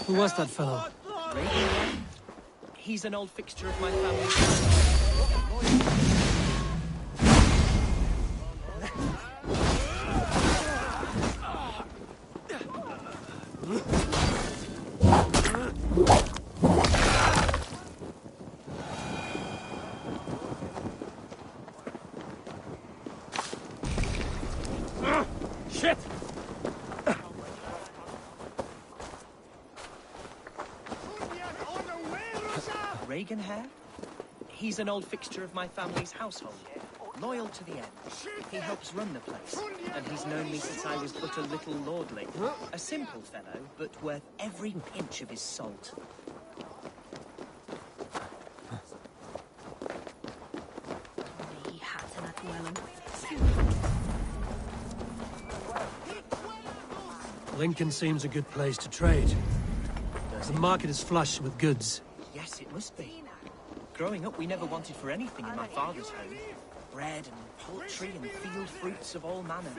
Who was that fellow? He's an old fixture of my family. Shit! Reagan hair? He's an old fixture of my family's household. Loyal to the end. He helps run the place, and he's known me since I was but a little lordling. A simple fellow, but worth every pinch of his salt. Lincoln seems a good place to trade. The market is flush with goods. Yes, it must be. Growing up, we never wanted for anything in my father's home. Bread and poultry and field fruits of all manner.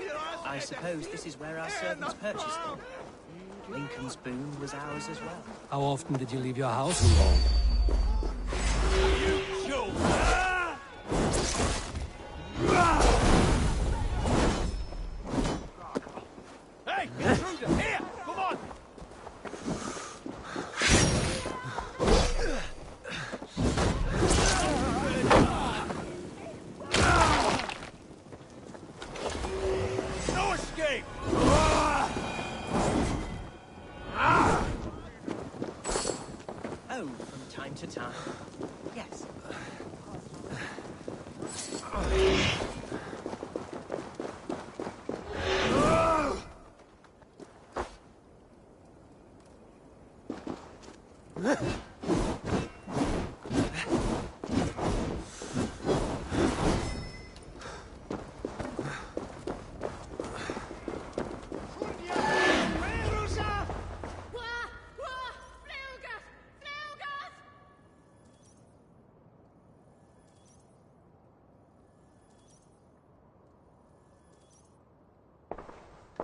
I suppose this is where our servants purchased them. Lincoln's boon was ours as well. How often did you leave your house alone? Hey, intruder! Here! Come on! No escape! Oh, from time to time. Yes.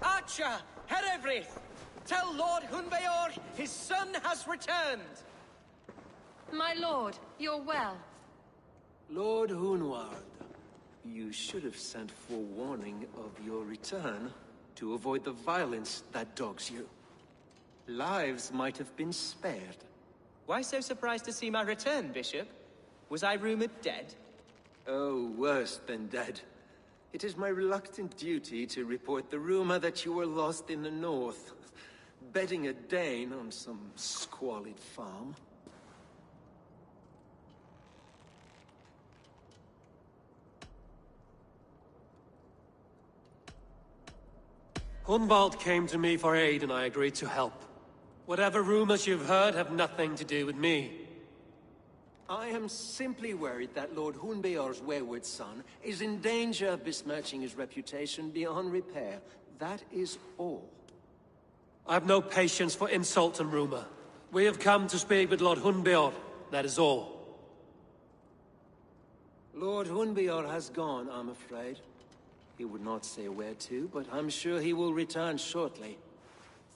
Archer, Herevrith, tell Lord Hunbeor his son has returned. My lord, you're well. Lord Hunwald, you should have sent forewarning of your return to avoid the violence that dogs you. Lives might have been spared. Why so surprised to see my return, Bishop? Was I rumored dead? Oh, worse than dead. It is my reluctant duty to report the rumor that you were lost in the north, bedding a Dane on some squalid farm. Hunwald came to me for aid and I agreed to help. Whatever rumors you've heard have nothing to do with me. I am simply worried that Lord Hunbeor's wayward son is in danger of besmirching his reputation beyond repair. That is all. I have no patience for insult and rumor. We have come to speak with Lord Hunbeor, that is all. Lord Hunbeor has gone, I'm afraid. He would not say where to, but I'm sure he will return shortly.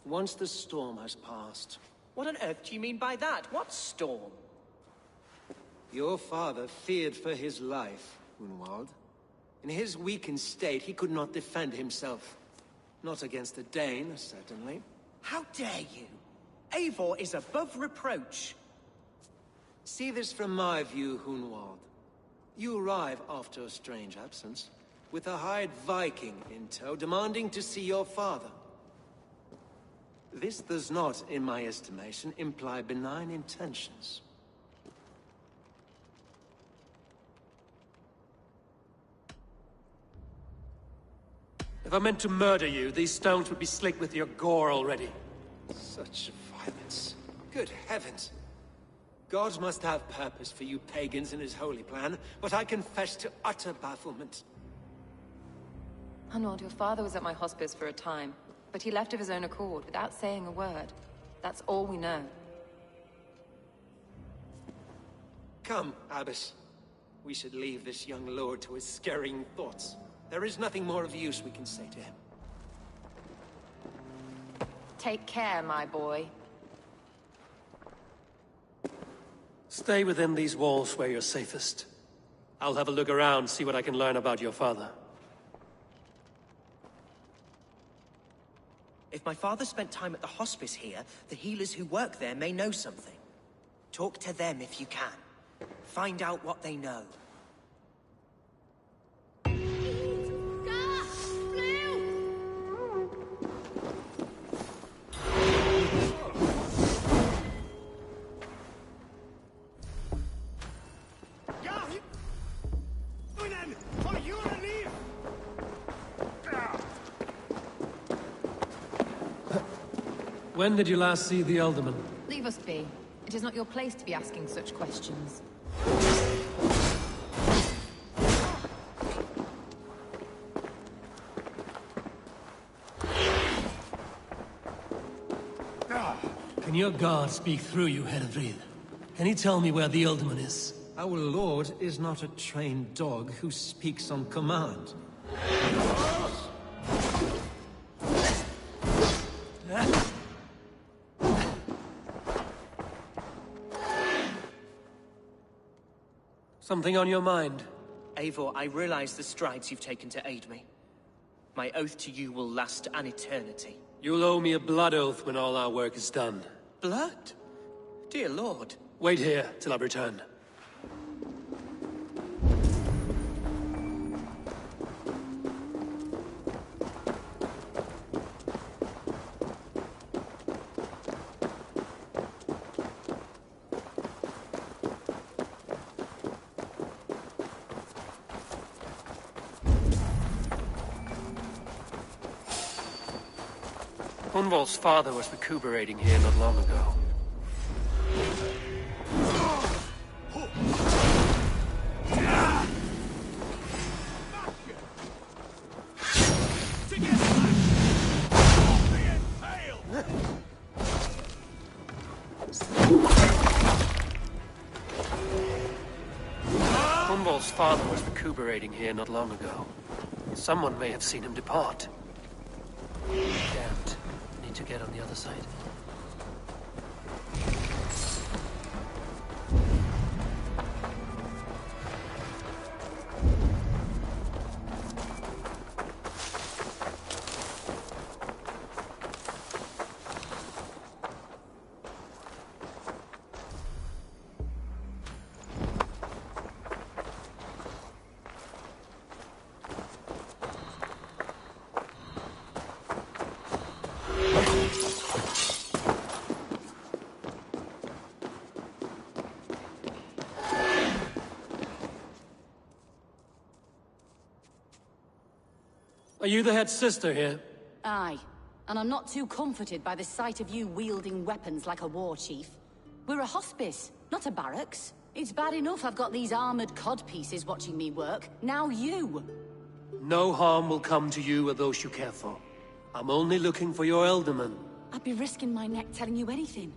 Once the storm has passed. What on earth do you mean by that? What storm? Your father feared for his life, Hunwald. In his weakened state, he could not defend himself. Not against a Dane, certainly. How dare you? Eivor is above reproach. See this from my view, Hunwald. You arrive after a strange absence, with a hired Viking in tow, demanding to see your father. This does not, in my estimation, imply benign intentions. If I meant to murder you, these stones would be slick with your gore already. Such violence. Good heavens. God must have purpose for you pagans in his holy plan, but I confess to utter bafflement. Hunwald, your father was at my hospice for a time, but he left of his own accord, without saying a word. That's all we know. Come, Abbess. We should leave this young lord to his scurrying thoughts. There is nothing more of use we can say to him. Take care, my boy. Stay within these walls where you're safest. I'll have a look around, see what I can learn about your father. If my father spent time at the hospice here, the healers who work there may know something. Talk to them if you can. Find out what they know. When did you last see the Elderman? Leave us be. It is not your place to be asking such questions. Can your guard speak through you, Henry? Can he tell me where the Elderman is? Our lord is not a trained dog who speaks on command. Something on your mind? Eivor, I realize the strides you've taken to aid me. My oath to you will last an eternity. You'll owe me a blood oath when all our work is done. Blood? Dear Lord. Wait here till I return. Hunwald's father was recuperating here not long ago. Hunwald's father was recuperating here not long ago. Someone may have seen him depart. Damned. Need to get on the other side. Are you the head sister here? Aye. And I'm not too comforted by the sight of you wielding weapons like a war chief. We're a hospice, not a barracks. It's bad enough I've got these armored codpieces watching me work. Now you! No harm will come to you or those you care for. I'm only looking for your Elderman. I'd be risking my neck telling you anything.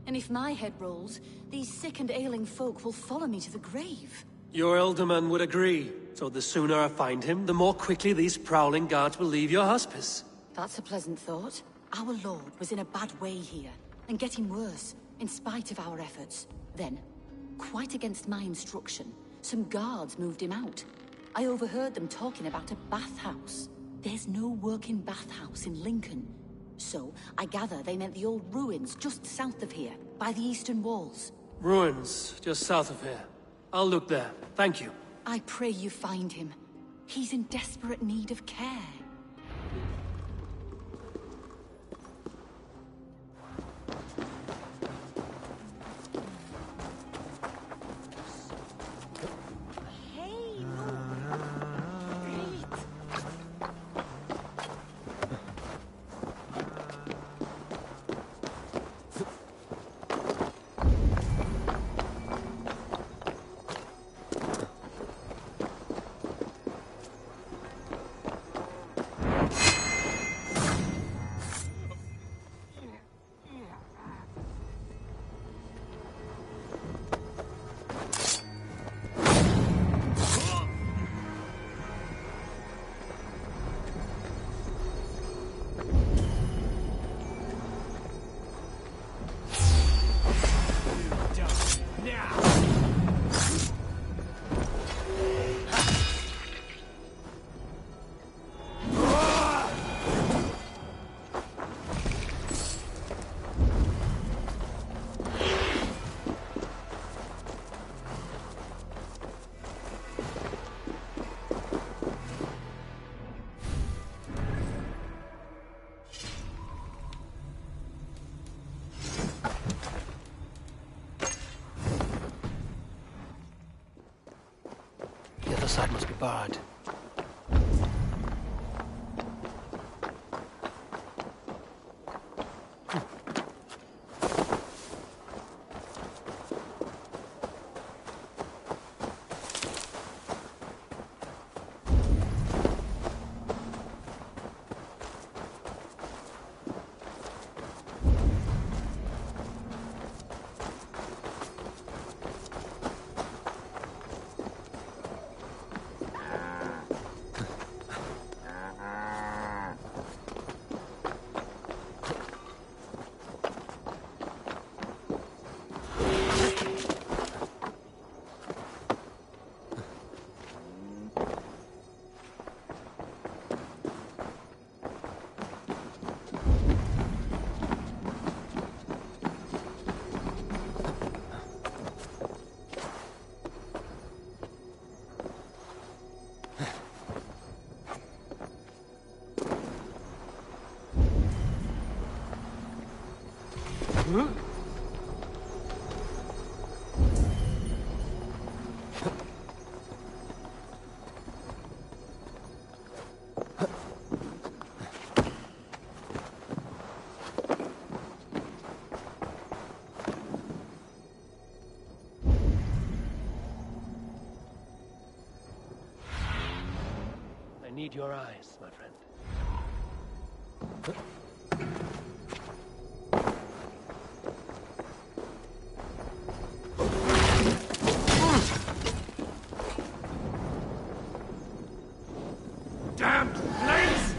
And if my head rolls, these sick and ailing folk will follow me to the grave. Your Elderman would agree. So the sooner I find him, the more quickly these prowling guards will leave your hospice. That's a pleasant thought. Our lord was in a bad way here, and getting worse, in spite of our efforts. Then, quite against my instruction, some guards moved him out. I overheard them talking about a bathhouse. There's no working bathhouse in Lincoln. So, I gather they meant the old ruins just south of here, by the eastern walls. Ruins, just south of here. I'll look there. Thank you. I pray you find him. He's in desperate need of care. Now! outside must be barred. I need your eyes, my friend. Damn place!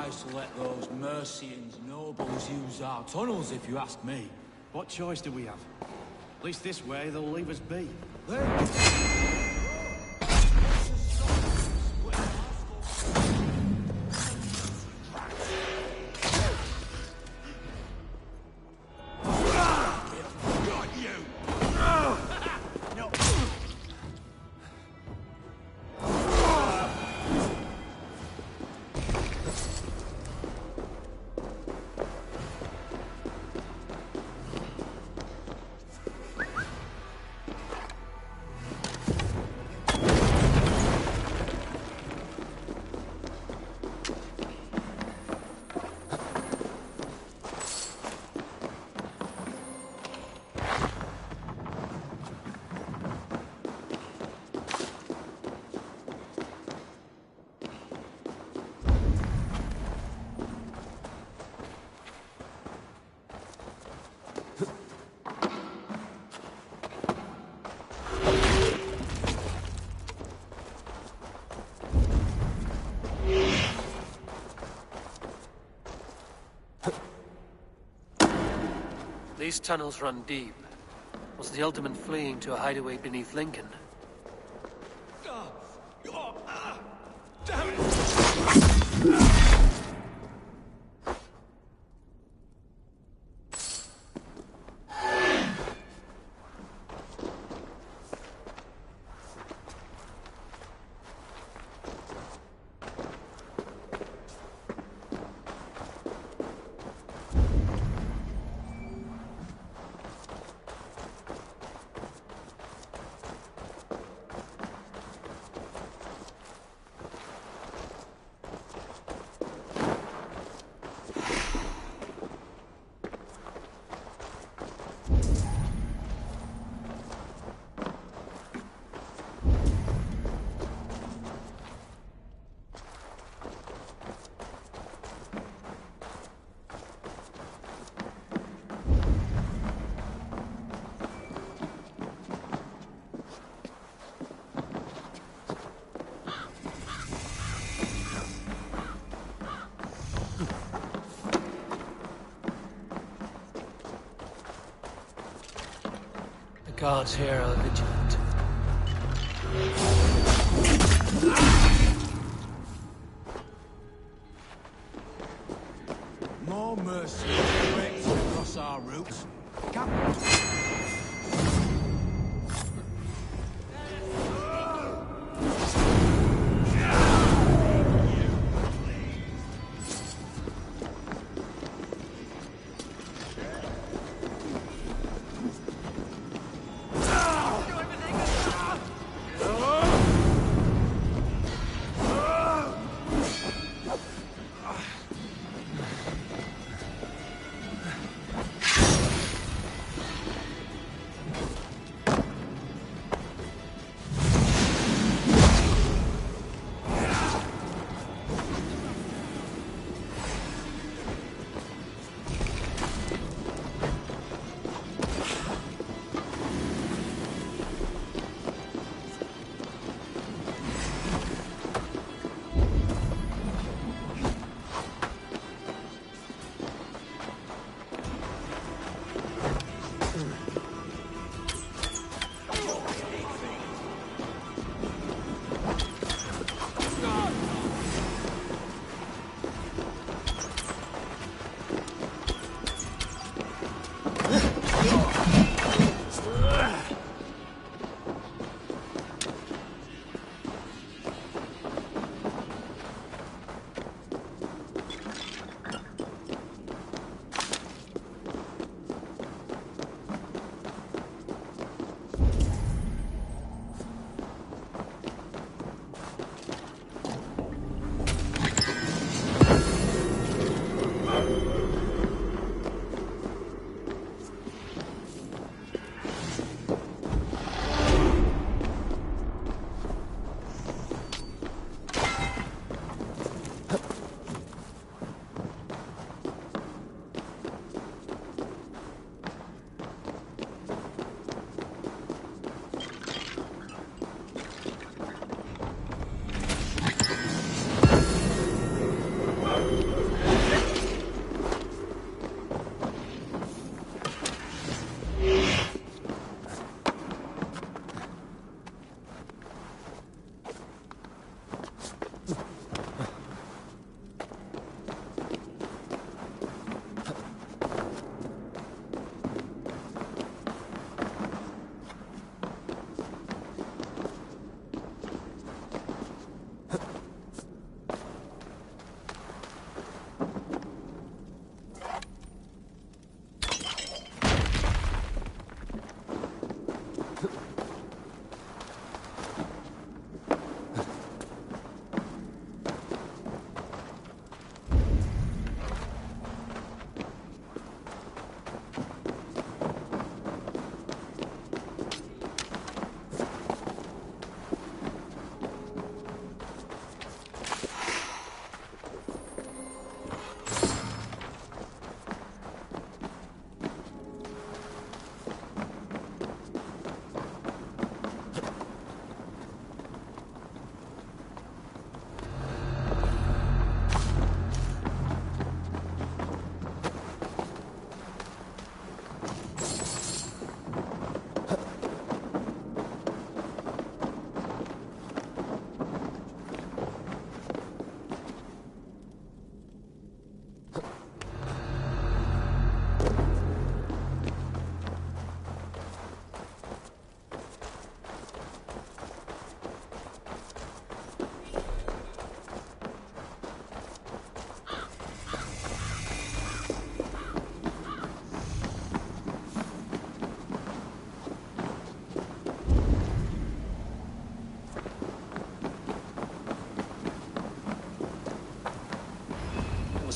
To let those Mercians nobles use our tunnels, if you ask me. What choice do we have? At least this way, they'll leave us be. These tunnels run deep. Was the Ultimate fleeing to a hideaway beneath Lincoln? Damn it! Guards here are vigilant. More mercy breaks across our routes. Come.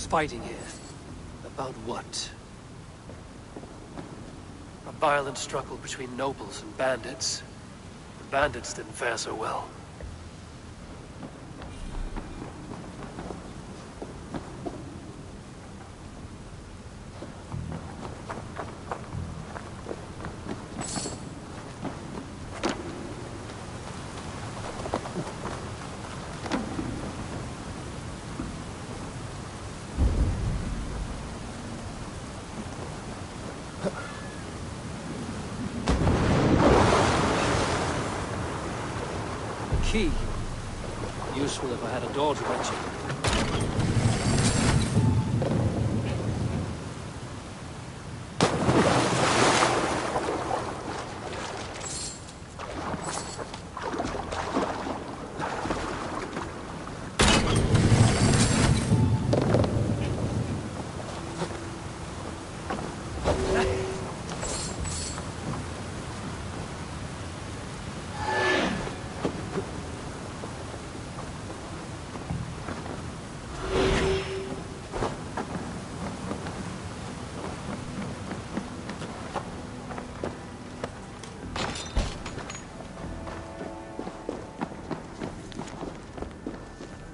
Fighting here. About what? A violent struggle between nobles and bandits. The bandits didn't fare so well. key. Useful if I had a door to mention.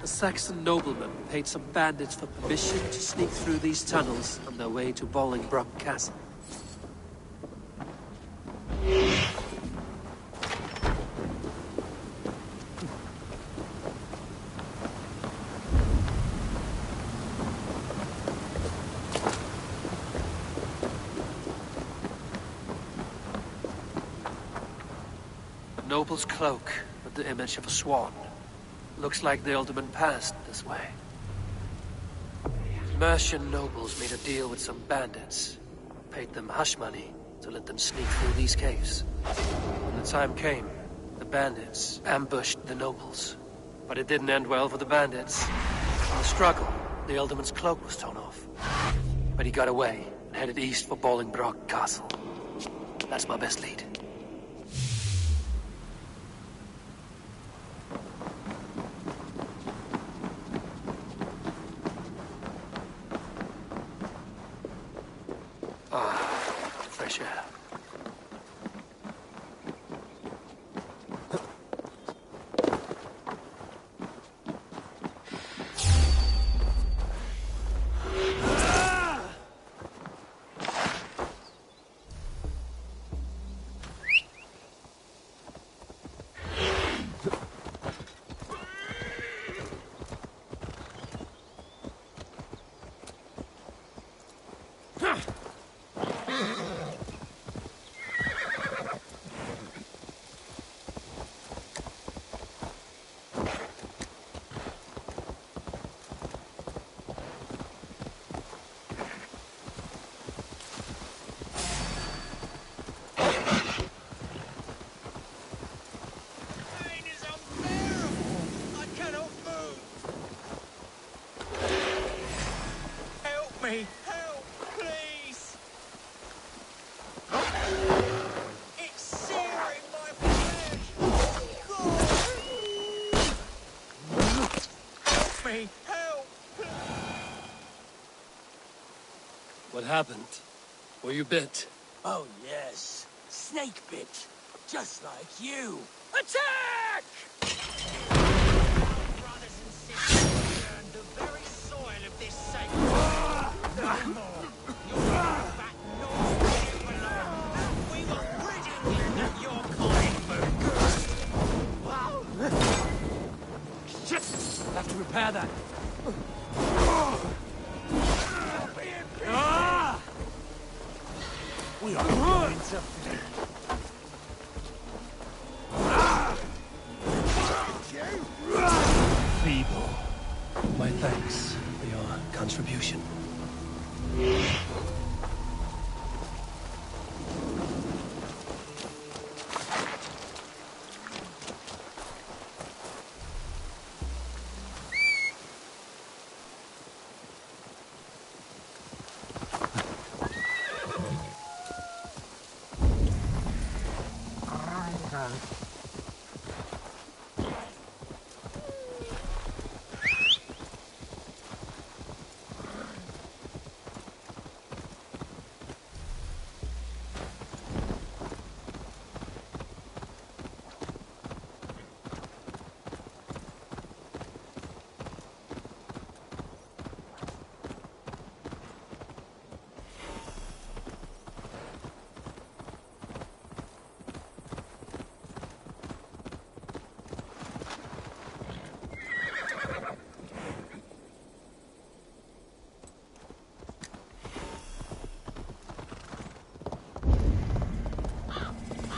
Saxon noblemen paid some bandits for permission to sneak through these tunnels on their way to Bolingbroke Castle. A noble's cloak with the image of a swan. Looks like the alderman passed this way. Mercian nobles made a deal with some bandits. Paid them hush money to let them sneak through these caves. When the time came, the bandits ambushed the nobles. But it didn't end well for the bandits. In the struggle, the alderman's cloak was torn off. But he got away and headed east for Bolingbroke Castle. That's my best lead. Fresh air. Help, please! It's searing my flesh! God! Help me! Help! What happened? Were you bit? Oh, yes. Snake bit. Just like you. Attack! Brothers and sisters earned the very soil of this sacred land. No more. You're back north where you belong. We will rid England of your kind food. Shit! I'll have to repair that. We are going to... Feeble. My thanks for your contribution.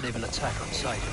Naval attack on sight.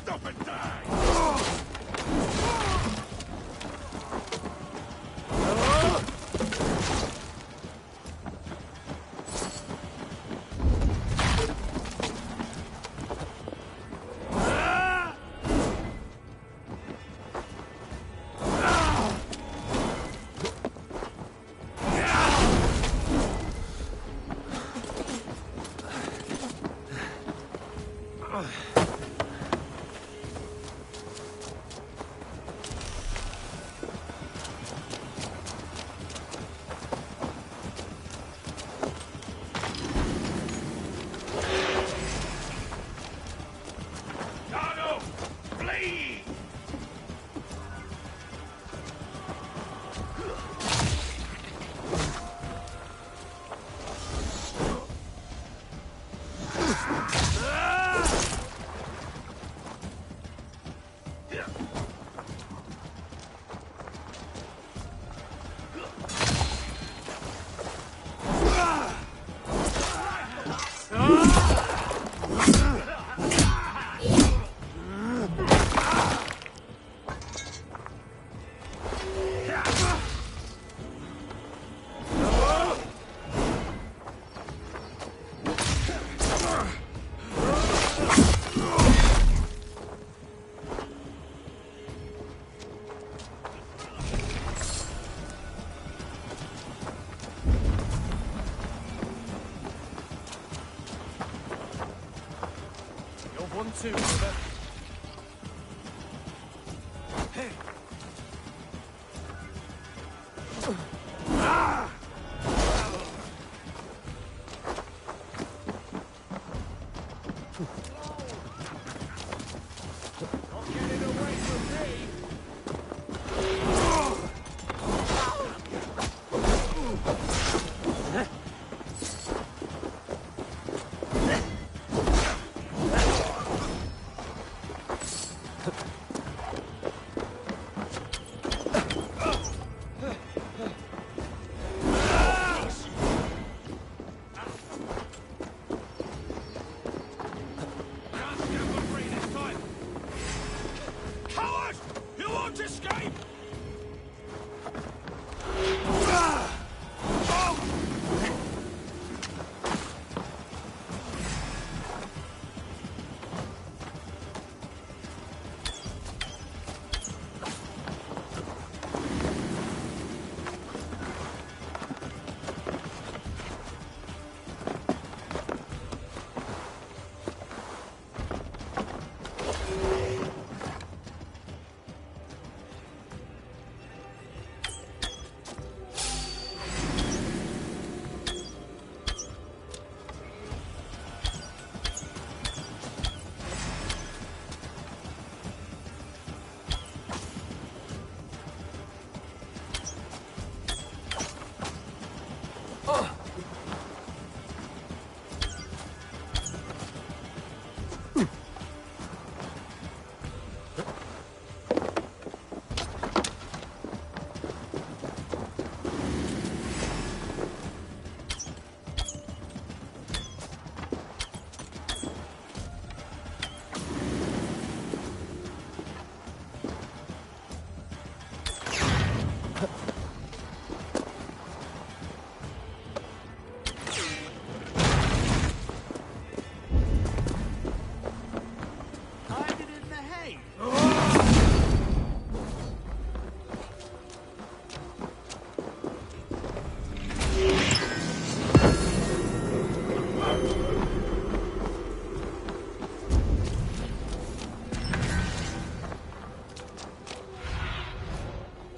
Stop and die! Too, brother. Hey. Not getting away from me.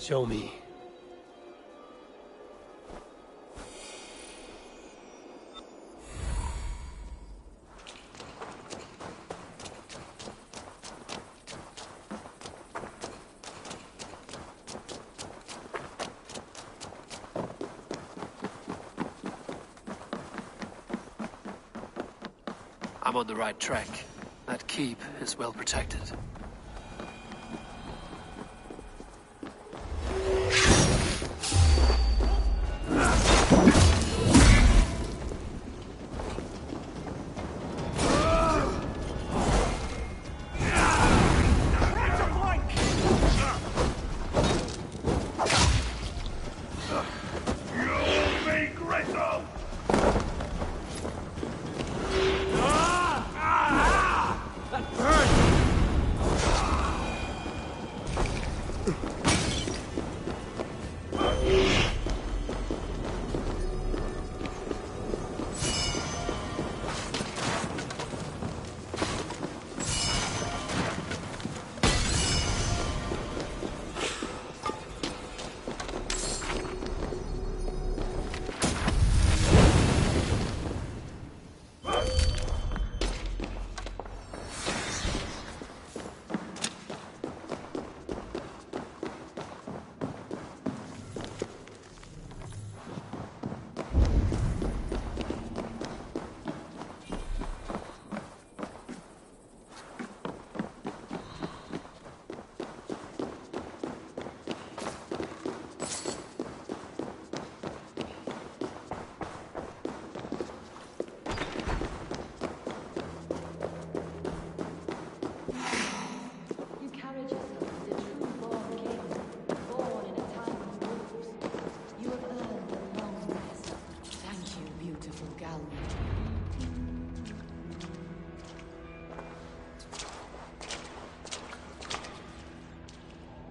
Show me. I'm on the right track. That keep is well protected.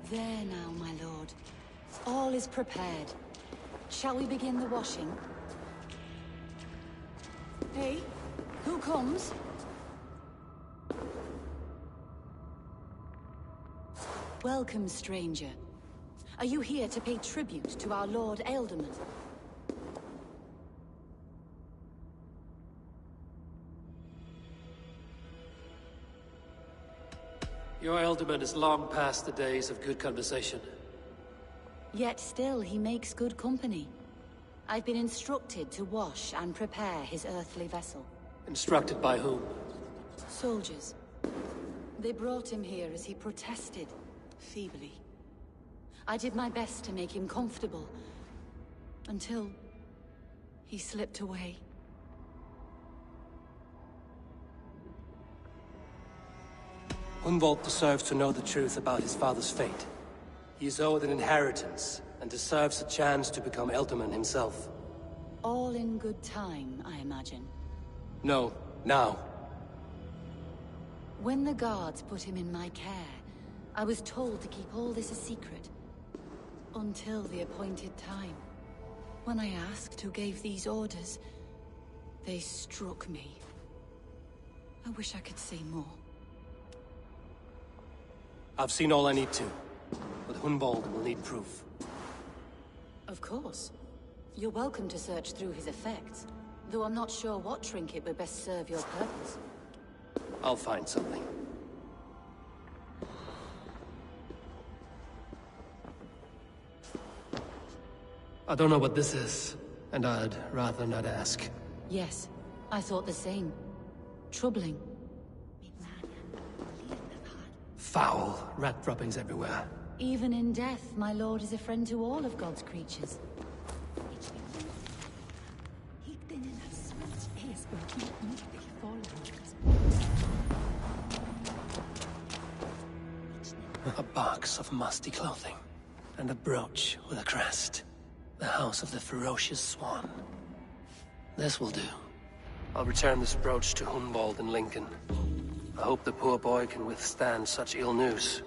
There now, my lord. All is prepared. Shall we begin the washing? Hey, who comes? Welcome, stranger. Are you here to pay tribute to our Lord Ealdorman? Your Ealdorman is long past the days of good conversation. Yet still he makes good company. I've been instructed to wash and prepare his earthly vessel. Instructed by whom? Soldiers. They brought him here as he protested, feebly. I did my best to make him comfortable, until he slipped away. Hunwald deserves to know the truth about his father's fate. He is owed an inheritance, and deserves a chance to become Ealdorman himself. All in good time, I imagine. No, now. When the guards put him in my care, I was told to keep all this a secret. Until the appointed time. When I asked who gave these orders, they struck me. I wish I could say more. I've seen all I need to, but Hunwald will need proof. Of course. You're welcome to search through his effects, though I'm not sure what trinket would best serve your purpose. I'll find something. I don't know what this is, and I'd rather not ask. Yes, I thought the same. Troubling. Foul rat droppings everywhere. Even in death, my lord is a friend to all of God's creatures. A box of musty clothing, and a brooch with a crest. The house of the ferocious swan. This will do. I'll return this brooch to Hunwald in Lincoln. I hope the poor boy can withstand such ill news.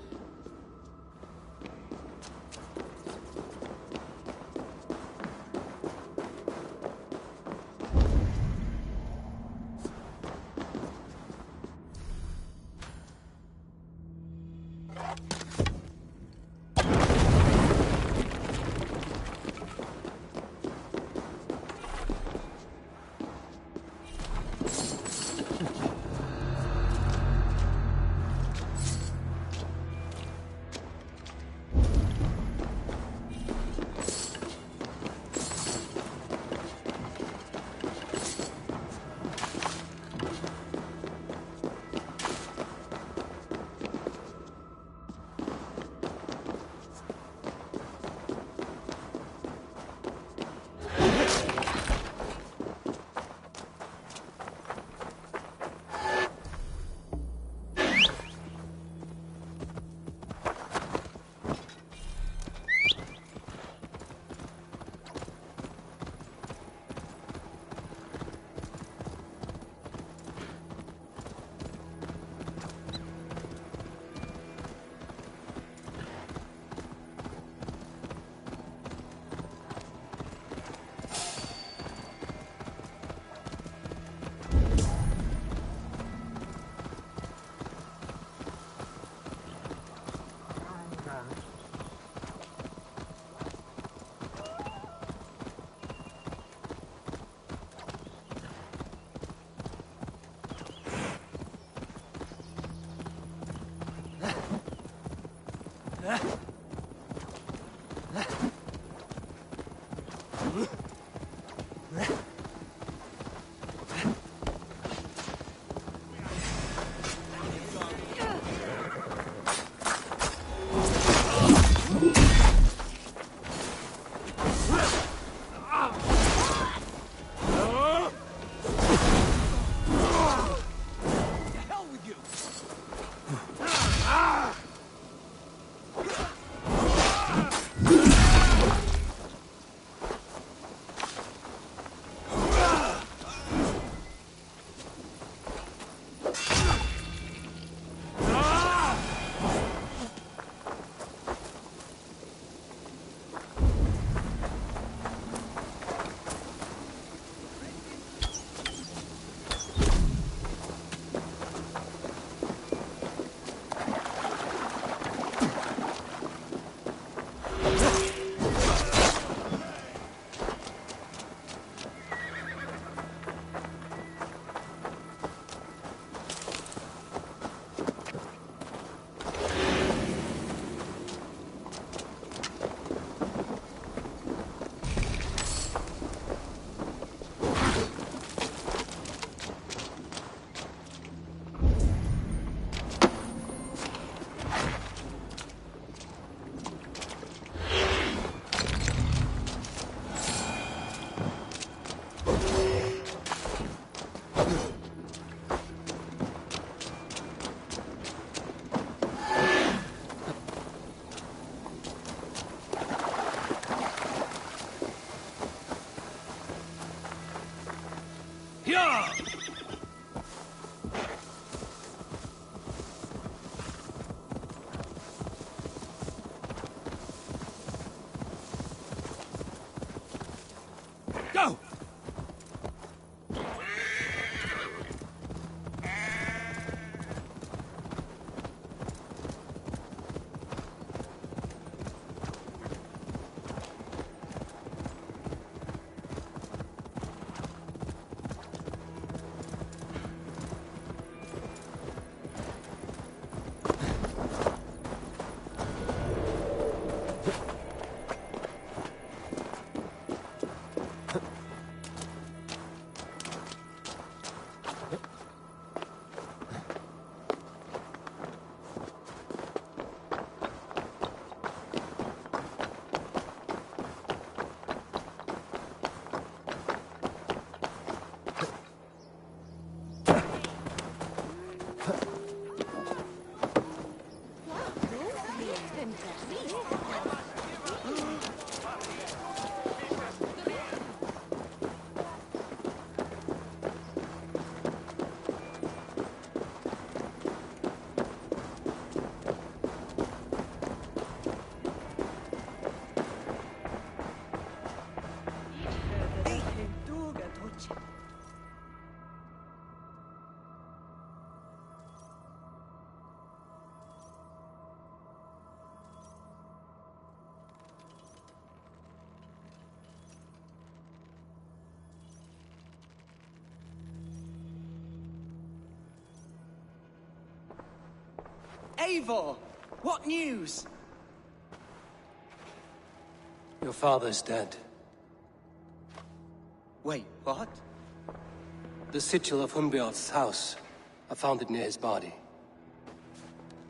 The hell with you! Eivor! What news? Your father's dead. Wait, what? The sigil of Hunbjorn's house. I found it near his body.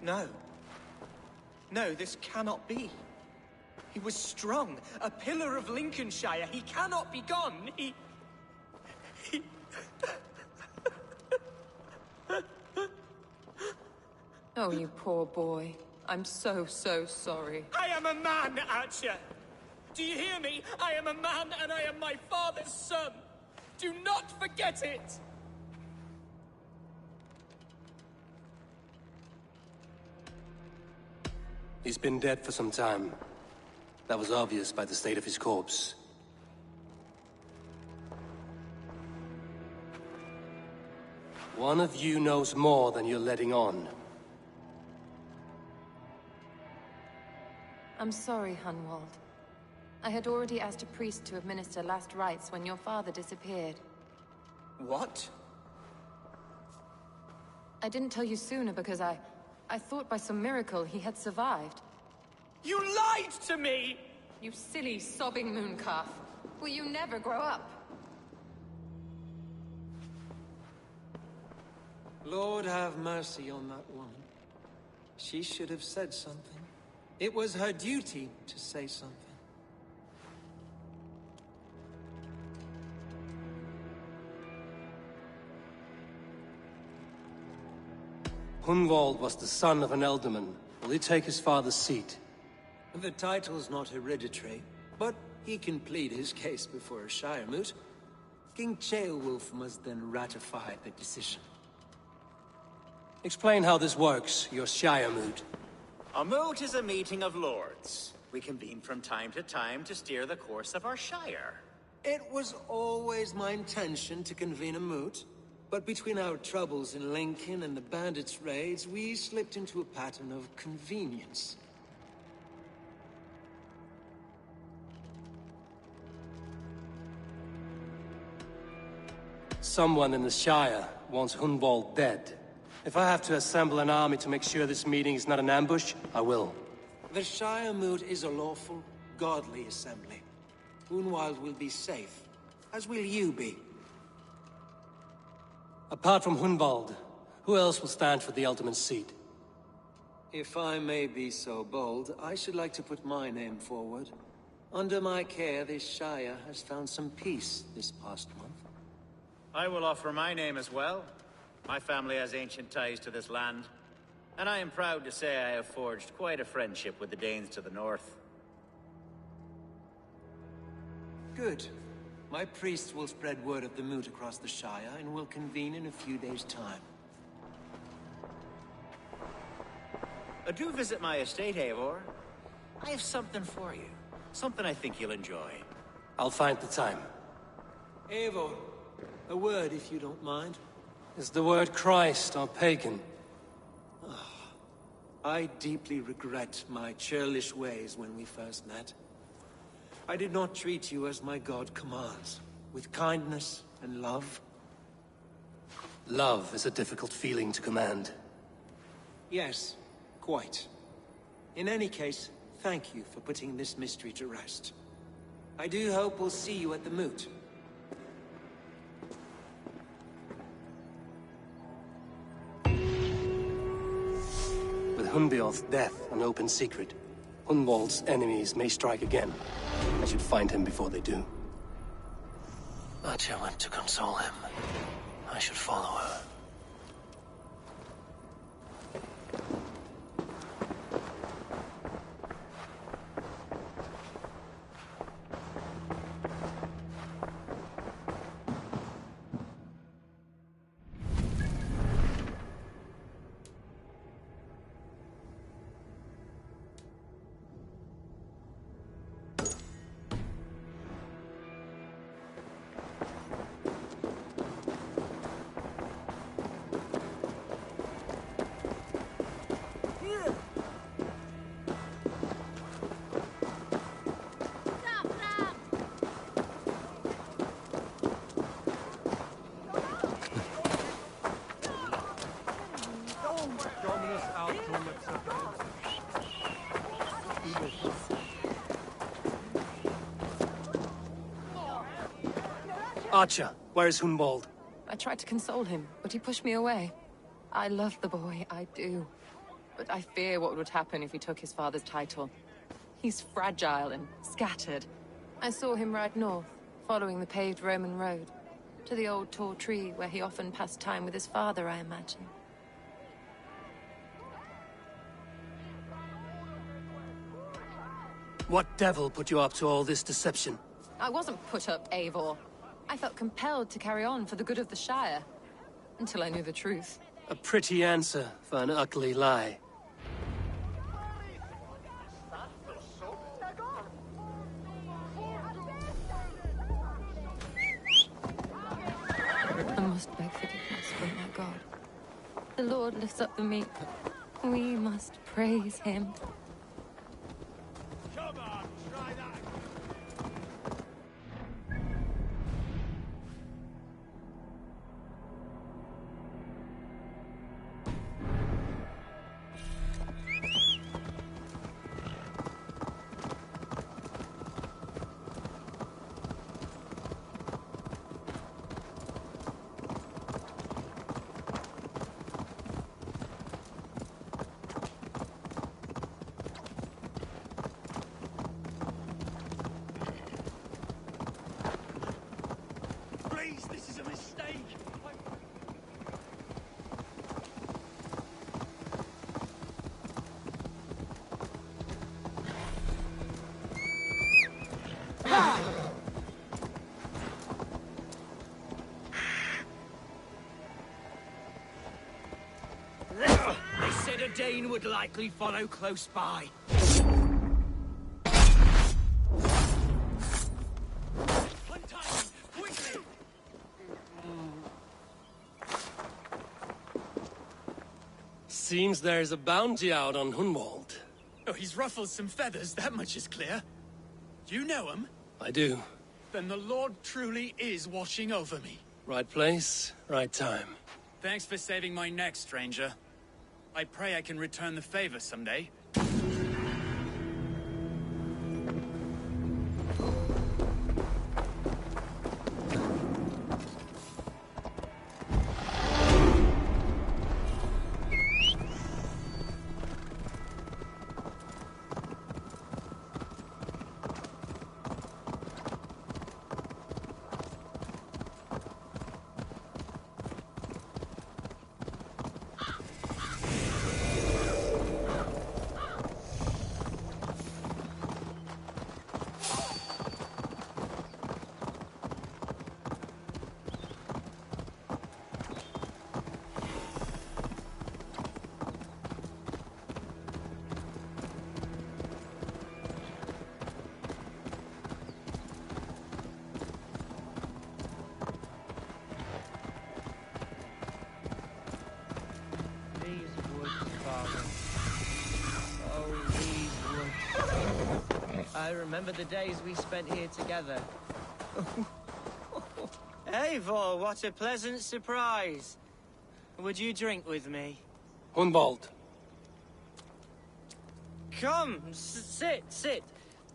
No. No, this cannot be. He was strong, a pillar of Lincolnshire. He cannot be gone. He... Oh, you poor boy. I'm so sorry. I am a man, Archer! Do you hear me? I am a man and I am my father's son! Do not forget it! He's been dead for some time. That was obvious by the state of his corpse. One of you knows more than you're letting on. I'm sorry, Hunwald. I had already asked a priest to administer last rites when your father disappeared. What? I didn't tell you sooner because I thought by some miracle he had survived. You lied to me! You silly, sobbing mooncalf. Will you never grow up? Lord have mercy on that woman. She should have said something. It was her duty to say something. Hunwald was the son of an ealdorman. Will he take his father's seat? The title's not hereditary, but he can plead his case before a Shire moot. King Ceolwulf must then ratify the decision. Explain how this works, your Shire moot. A moot is a meeting of lords. We convene from time to time to steer the course of our Shire. It was always my intention to convene a moot, but between our troubles in Lincoln and the bandits' raids, we slipped into a pattern of convenience. Someone in the Shire wants Hunwald dead. If I have to assemble an army to make sure this meeting is not an ambush, I will. The Shire moot is a lawful, godly assembly. Hunwald will be safe, as will you be. Apart from Hunwald, who else will stand for the Ealdorman's seat? If I may be so bold, I should like to put my name forward. Under my care, this Shire has found some peace this past month. I will offer my name as well. My family has ancient ties to this land, and I am proud to say I have forged quite a friendship with the Danes to the north. Good. My priests will spread word of the moot across the Shire, and will convene in a few days' time. Do visit my estate, Eivor. I have something for you. Something I think you'll enjoy. I'll find the time. Eivor, a word if you don't mind. Is the word Christ or pagan? I deeply regret my churlish ways when we first met. I did not treat you as my god commands, with kindness and love. Love is a difficult feeling to command. Yes, quite. In any case, thank you for putting this mystery to rest. I do hope we'll see you at the moot. With Hunbjorn's death an open secret, Hunwald's enemies may strike again. I should find him before they do. Atya went to console him. I should follow her. Archer, where's Hunwald? I tried to console him, but he pushed me away. I love the boy, I do. But I fear what would happen if he took his father's title. He's fragile and scattered. I saw him ride north, following the paved Roman road. To the old tall tree where he often passed time with his father, I imagine. What devil put you up to all this deception? I wasn't put up, Eivor. I felt compelled to carry on for the good of the Shire. Until I knew the truth. A pretty answer for an ugly lie. I must beg forgiveness from my God. The Lord lifts up the meek. We must praise him. Come on, try that. Please, this is a mistake. They said a Dane would likely follow close by. Untie me, quickly. Seems there's a bounty out on Hunwald. Oh, he's ruffled some feathers, that much is clear. Do you know him? I do. Then the Lord truly is watching over me. Right place, right time. Thanks for saving my neck, stranger. I pray I can return the favor someday. I remember the days we spent here together. Eivor, what a pleasant surprise. Would you drink with me? Hunwald. Come, sit.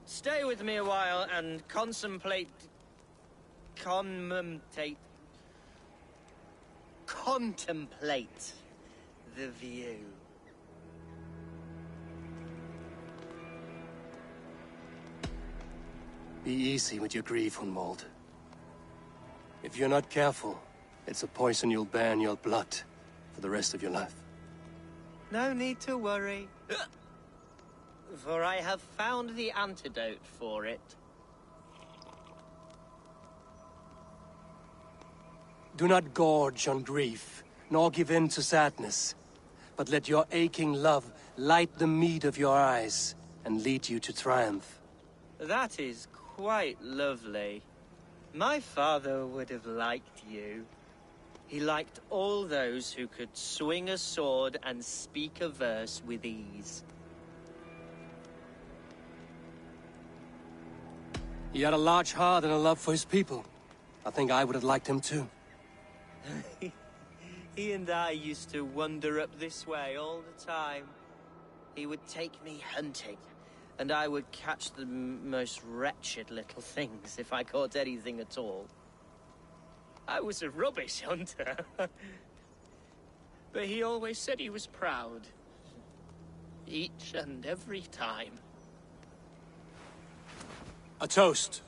Stay with me a while and contemplate the view. Be easy with your grief, Hunwald. If you're not careful, it's a poison you'll bear in your blood for the rest of your life. No need to worry. For I have found the antidote for it. Do not gorge on grief, nor give in to sadness, but let your aching love light the mead of your eyes and lead you to triumph. That is quite lovely. My father would have liked you. He liked all those who could swing a sword and speak a verse with ease. He had a large heart and a love for his people. I think I would have liked him too. He and I used to wander up this way all the time. He would take me hunting, and I would catch the most wretched little things if I caught anything at all. I was a rubbish hunter. But he always said he was proud. Each and every time. A toast.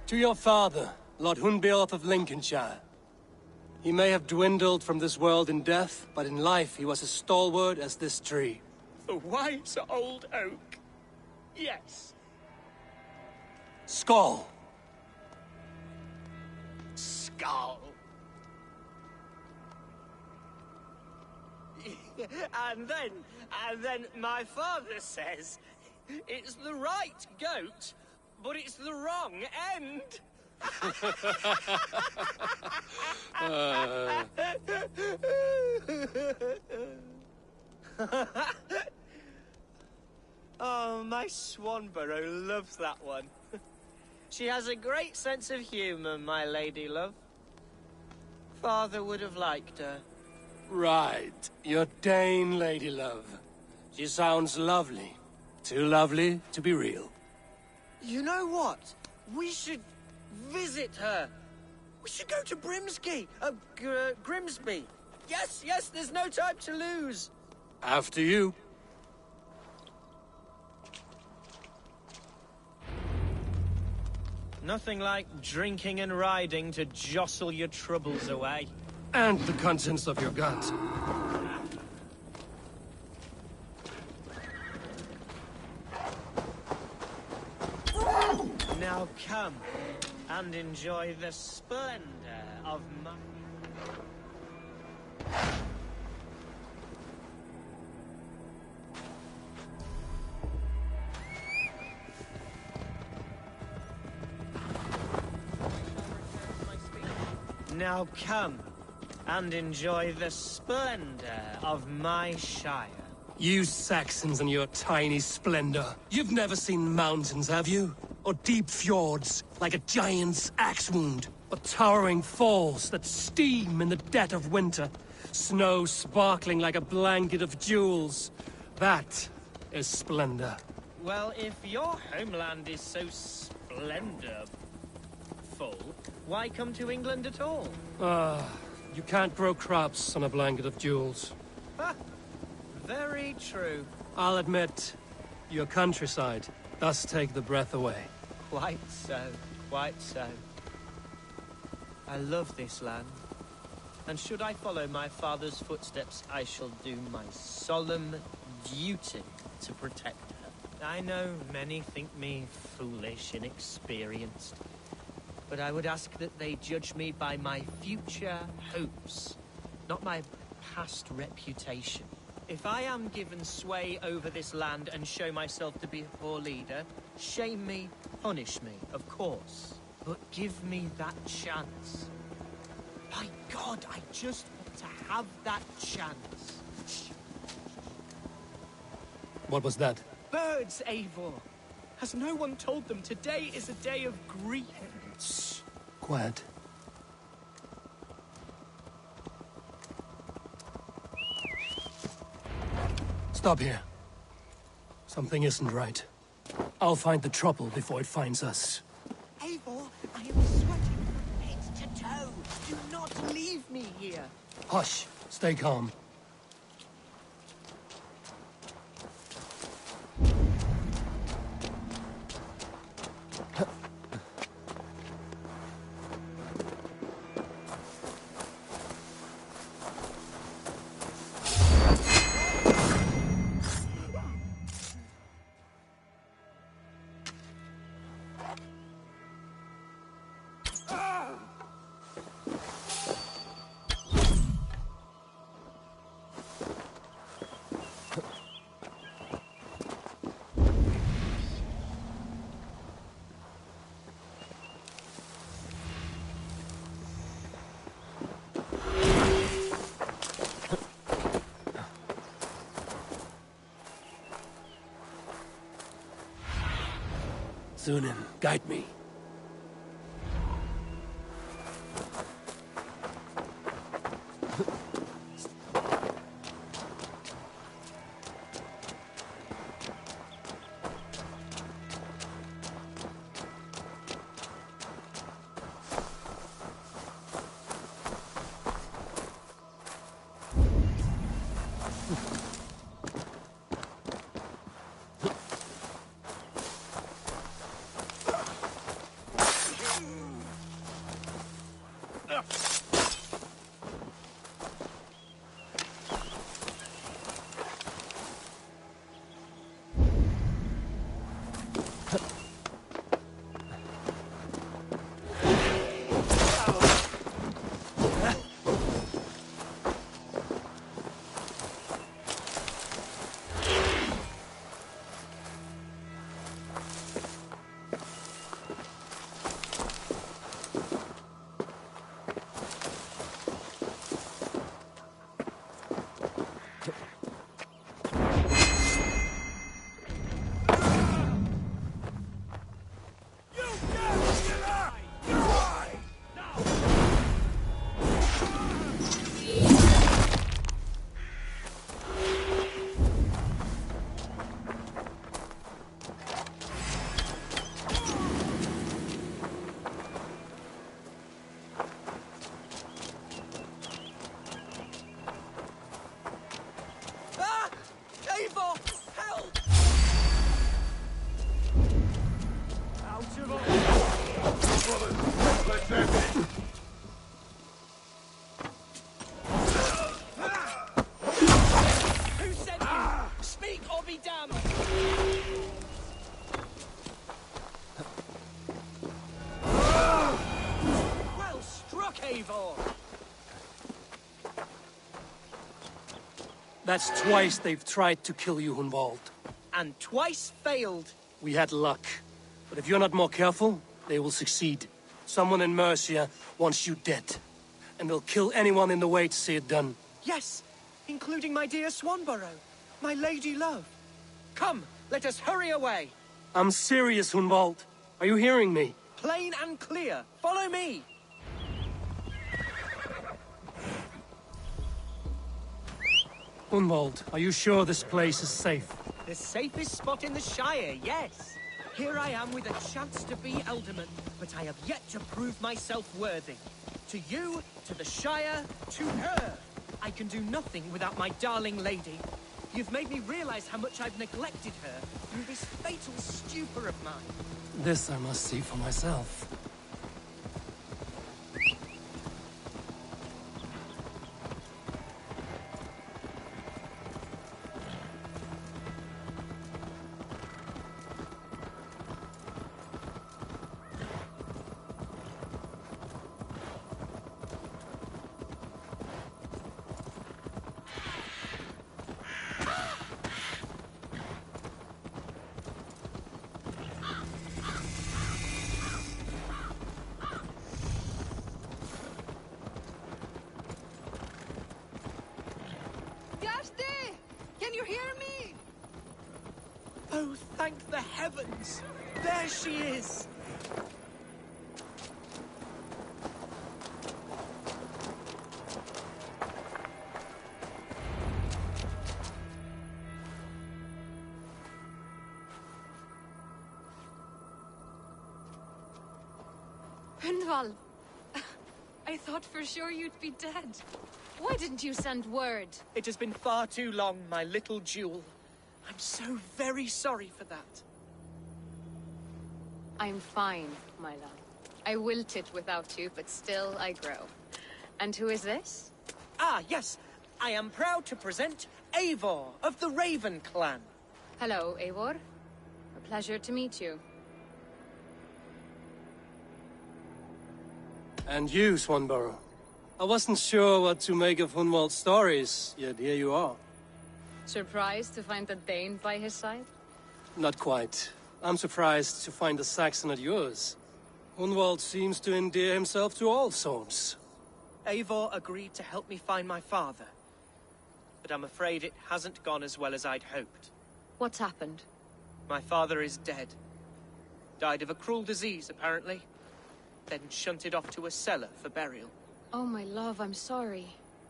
To your father, Lord Hunbeorth of Lincolnshire. He may have dwindled from this world in death, but in life he was as stalwart as this tree. The wise old oak. Yes. Skull. Skull. And then my father says, it's the right goat, but it's the wrong end. Oh, my Swanborough loves that one. She has a great sense of humor, my lady love. Father would have liked her. Right. Your Dane lady love. She sounds lovely. Too lovely to be real. You know what? We should visit her. We should go to Grimsby. Yes, there's no time to lose. After you. Nothing like drinking and riding to jostle your troubles away. And the contents of your gut. Now come and enjoy the splendor of my... Now come and enjoy the splendor of my shire. You Saxons and your tiny splendor. You've never seen mountains, have you? Or deep fjords, like a giant's axe wound. Or towering falls that steam in the dead of winter. Snow sparkling like a blanket of jewels. That is splendor. Well, if your homeland is so splendorful, why come to England at all? You can't grow crops on a blanket of jewels. Ha! Very true. I'll admit, your countryside does take the breath away. Quite so, quite so. I love this land. And should I follow my father's footsteps, I shall do my solemn duty to protect her. I know many think me foolish, inexperienced. But I would ask that they judge me by my future hopes, not my past reputation. If I am given sway over this land and show myself to be a poor leader, shame me, punish me, of course. But give me that chance. My God, I just want to have that chance. What was that? Birds, Eivor. Has no one told them today is a day of grief? Shh. Quiet. Stop here. Something isn't right. I'll find the trouble before it finds us. Eivor, I am sweating from head to toe. Do not leave me here. Hush. Stay calm. Sunan, guide me. Eivor! That's twice they've tried to kill you, Hunwald. And twice failed. We had luck. But if you're not more careful, they will succeed. Someone in Mercia wants you dead. And they'll kill anyone in the way to see it done. Yes, including my dear Swanborough, my lady love. Come, let us hurry away. I'm serious, Hunwald. Are you hearing me? Plain and clear. Follow me. Hunwald, are you sure this place is safe? The safest spot in the Shire, yes. Here I am with a chance to be Alderman, but I have yet to prove myself worthy. To you, to the Shire, to her. I can do nothing without my darling lady. You've made me realize how much I've neglected her through this fatal stupor of mine. This I must see for myself. Can you hear me? Oh, thank the heavens! There she is! Hunwald, I thought for sure you'd be dead. Why didn't you send word? It has been far too long, my little jewel. I'm so very sorry for that. I'm fine, my love. I wilted without you, but still I grow. And who is this? Ah, yes. I am proud to present Eivor of the Raven clan. Hello, Eivor. A pleasure to meet you. And you, Swanborough. I wasn't sure what to make of Hunwald's stories, yet here you are. Surprised to find a Dane by his side? Not quite. I'm surprised to find a Saxon at yours. Hunwald seems to endear himself to all sorts. Eivor agreed to help me find my father. But I'm afraid it hasn't gone as well as I'd hoped. What's happened? My father is dead. Died of a cruel disease, apparently. Then shunted off to a cellar for burial. Oh, my love, I'm sorry.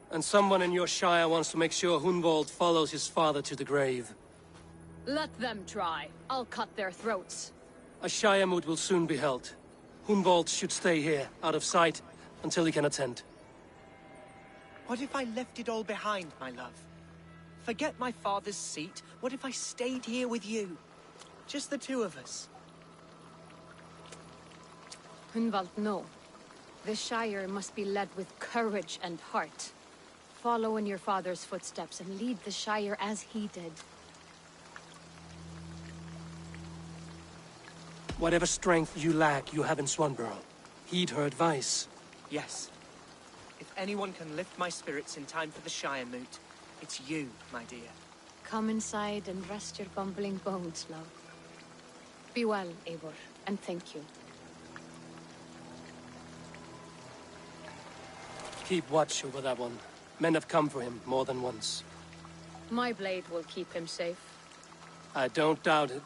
And someone in your shire wants to make sure Hunwald follows his father to the grave. Let them try. I'll cut their throats. A shire moot will soon be held. Hunwald should stay here, out of sight, until he can attend. What if I left it all behind, my love? Forget my father's seat. What if I stayed here with you? Just the two of us. Hunwald, no. The Shire must be led with courage and heart. Follow in your father's footsteps and lead the Shire as he did. Whatever strength you lack, you have in Swanborough. Heed her advice. Yes. If anyone can lift my spirits in time for the Shire moot, it's you, my dear. Come inside and rest your bumbling bones, love. Be well, Eivor, and thank you. Keep watch over that one. Men have come for him more than once. My blade will keep him safe. I don't doubt it.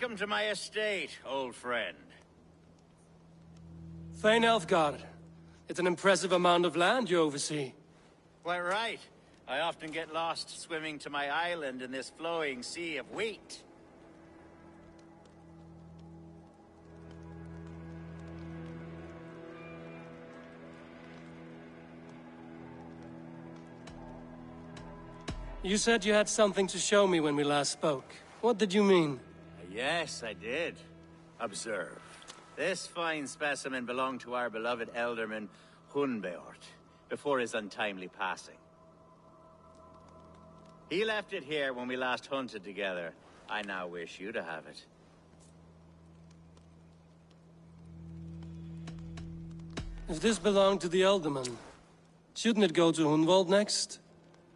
Welcome to my estate, old friend. Thane Elfgard. It's an impressive amount of land you oversee. Quite right. I often get lost swimming to my island in this flowing sea of wheat. You said you had something to show me when we last spoke. What did you mean? Yes, I did. Observe. This fine specimen belonged to our beloved elderman, Hunbeort, before his untimely passing. He left it here when we last hunted together. I now wish you to have it. If this belonged to the Elderman, shouldn't it go to Hunwald next?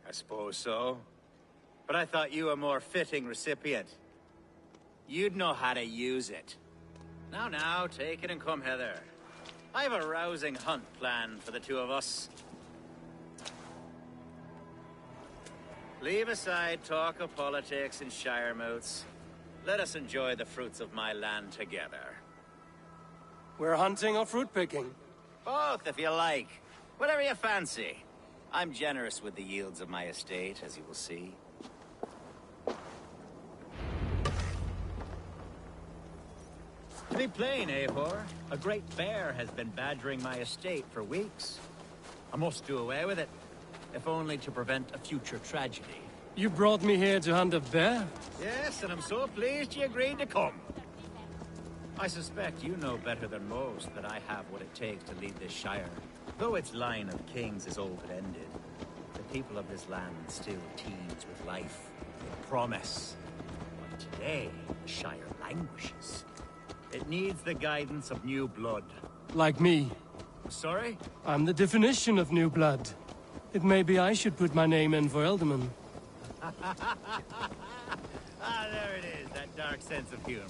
I suppose so. But I thought you a more fitting recipient. You'd know how to use it. Now, take it and come hither. I've a rousing hunt planned for the two of us. Leave aside talk of politics and shire moots. Let us enjoy the fruits of my land together. We're hunting or fruit picking? Both, if you like. Whatever you fancy. I'm generous with the yields of my estate, as you will see. To be plain, Eivor, a great bear has been badgering my estate for weeks. I must do away with it, if only to prevent a future tragedy. You brought me here to hunt a bear? Yes, and I'm so pleased you agreed to come. I suspect you know better than most that I have what it takes to lead this shire. Though its line of kings is open-ended, the people of this land still teems with life, with promise. But today, the shire languishes. It needs the guidance of new blood. Like me. Sorry? I'm the definition of new blood. It may be I should put my name in for Elderman. There it is, that dark sense of humor.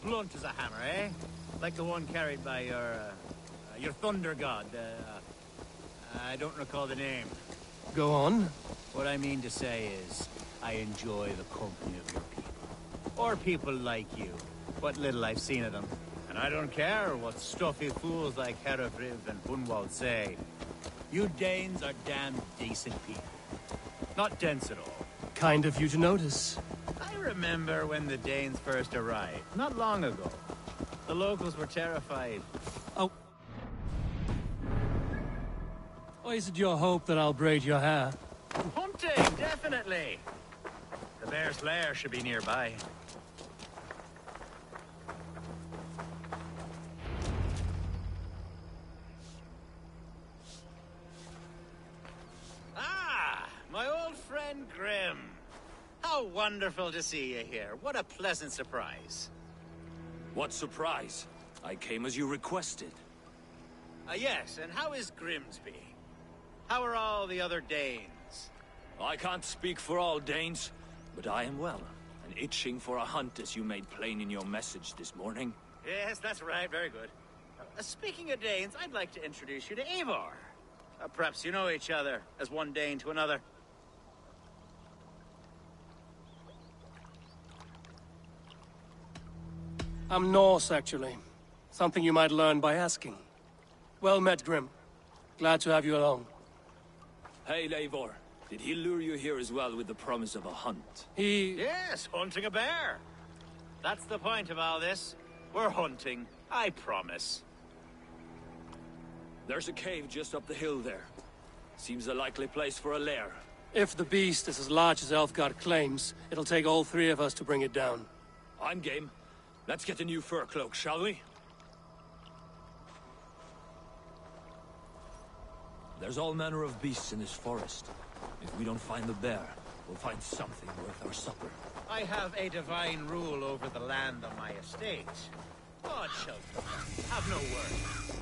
Blunt as a hammer, eh? Like the one carried by your thunder god. I don't recall the name. Go on. What I mean to say is, I enjoy the company of your people. Or people like you. What little I've seen of them. And I don't care what stuffy fools like Herefriv and Hunwald say. You Danes are damn decent people. Not dense at all. Kind of you to notice. I remember when the Danes first arrived, not long ago. The locals were terrified. Oh. Or is it your hope that I'll braid your hair? Hunting, definitely. The bear's lair should be nearby. My old friend Grim. How wonderful to see you here. What a pleasant surprise. What surprise? I came as you requested. Yes, and how is Grimsby? How are all the other Danes? I can't speak for all Danes, but I am well, and itching for a hunt as you made plain in your message this morning. Yes, that's right. Very good. Speaking of Danes, I'd like to introduce you to Eivor. Perhaps you know each other, as one Dane to another. I'm Norse, actually. Something you might learn by asking. Well met, Grim. Glad to have you along. Hey, Eivor. Did he lure you here as well with the promise of a hunt? Yes, hunting a bear. That's the point of all this. We're hunting, I promise. There's a cave just up the hill there. Seems a likely place for a lair. If the beast is as large as Elfgard claims, it'll take all three of us to bring it down. I'm game. Let's get a new fur cloak, shall we? There's all manner of beasts in this forest. If we don't find the bear, we'll find something worth our supper. I have a divine rule over the land on my estate. God shelter. Have no worries.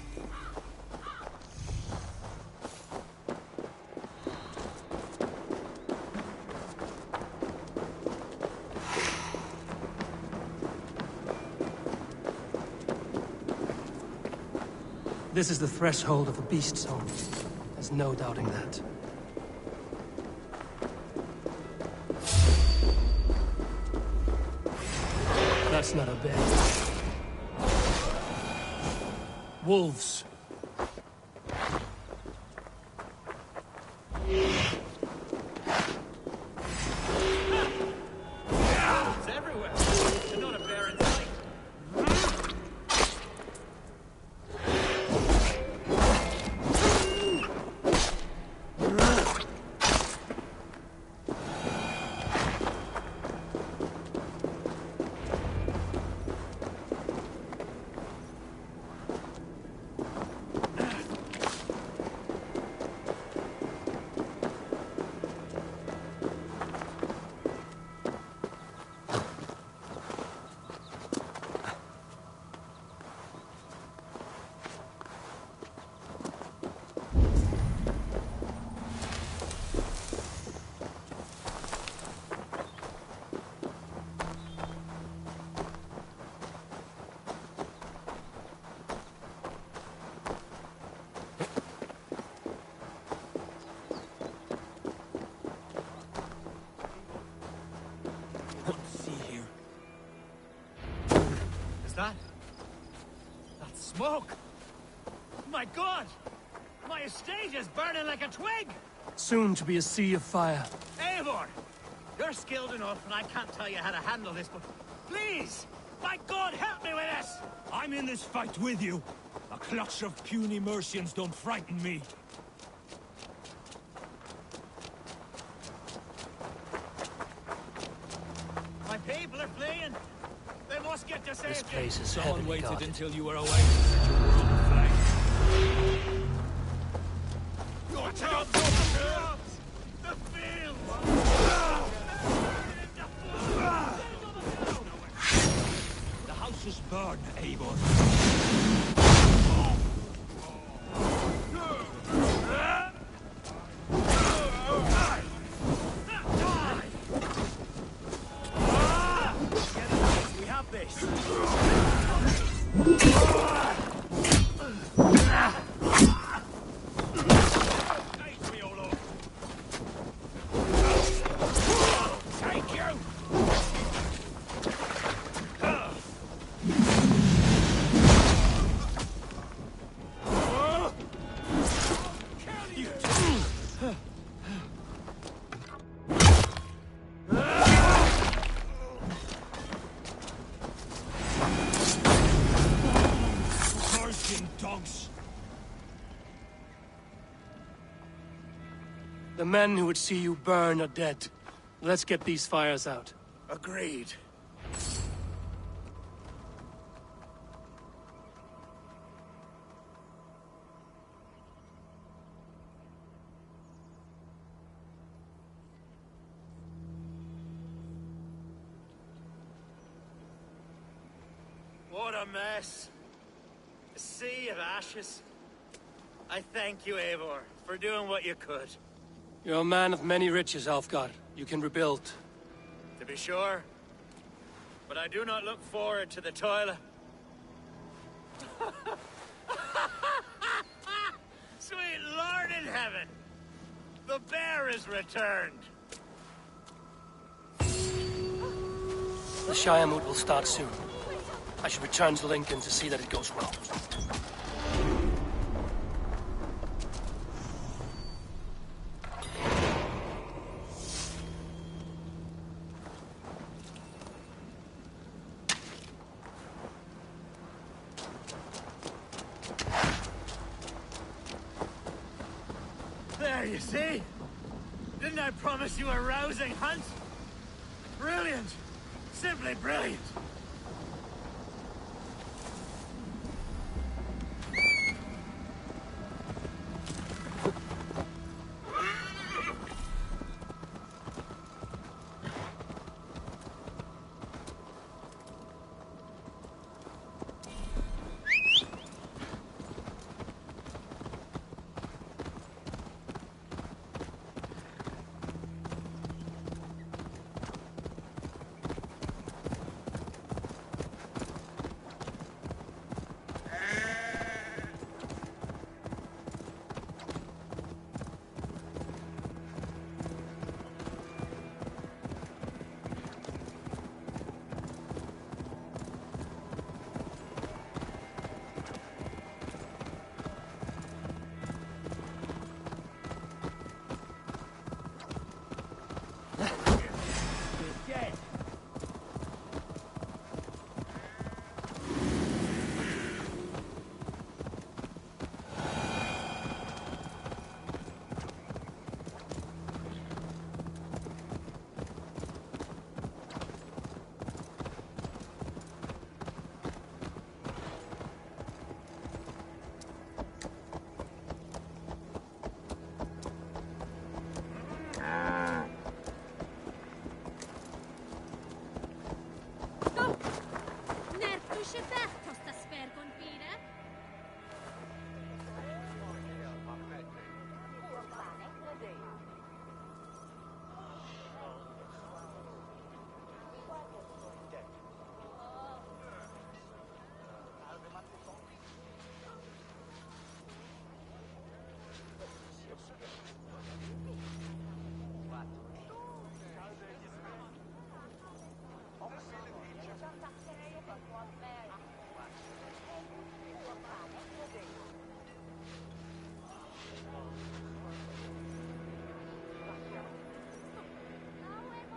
This is the threshold of the beast zone. There's no doubting that. That That's not a bear. Wolves. It's everywhere. There's not a bear in sight. That smoke! My God! My estate is burning like a twig! Soon to be a sea of fire. Eivor! You're skilled enough, and I can't tell you how to handle this, but please! My God, help me with this! I'm in this fight with you. A clutch of puny Mercians don't frighten me. My people are fleeing! They must get to safety! This place is Someone heavily waited guarded. until you were away to set your world aflame. Your job, the field! The house is burned, Eivor. We have this! The men who would see you burn are dead. Let's get these fires out. Agreed. What a mess. A sea of ashes. I thank you, Eivor, for doing what you could. You're a man of many riches, Alfgar. You can rebuild. To be sure. But I do not look forward to the toil. Sweet Lord in heaven! The bear is returned! The Shire will start soon. I should return to Lincoln to see that it goes well. There, you see? Didn't I promise you a rousing hunt? Brilliant! Simply brilliant!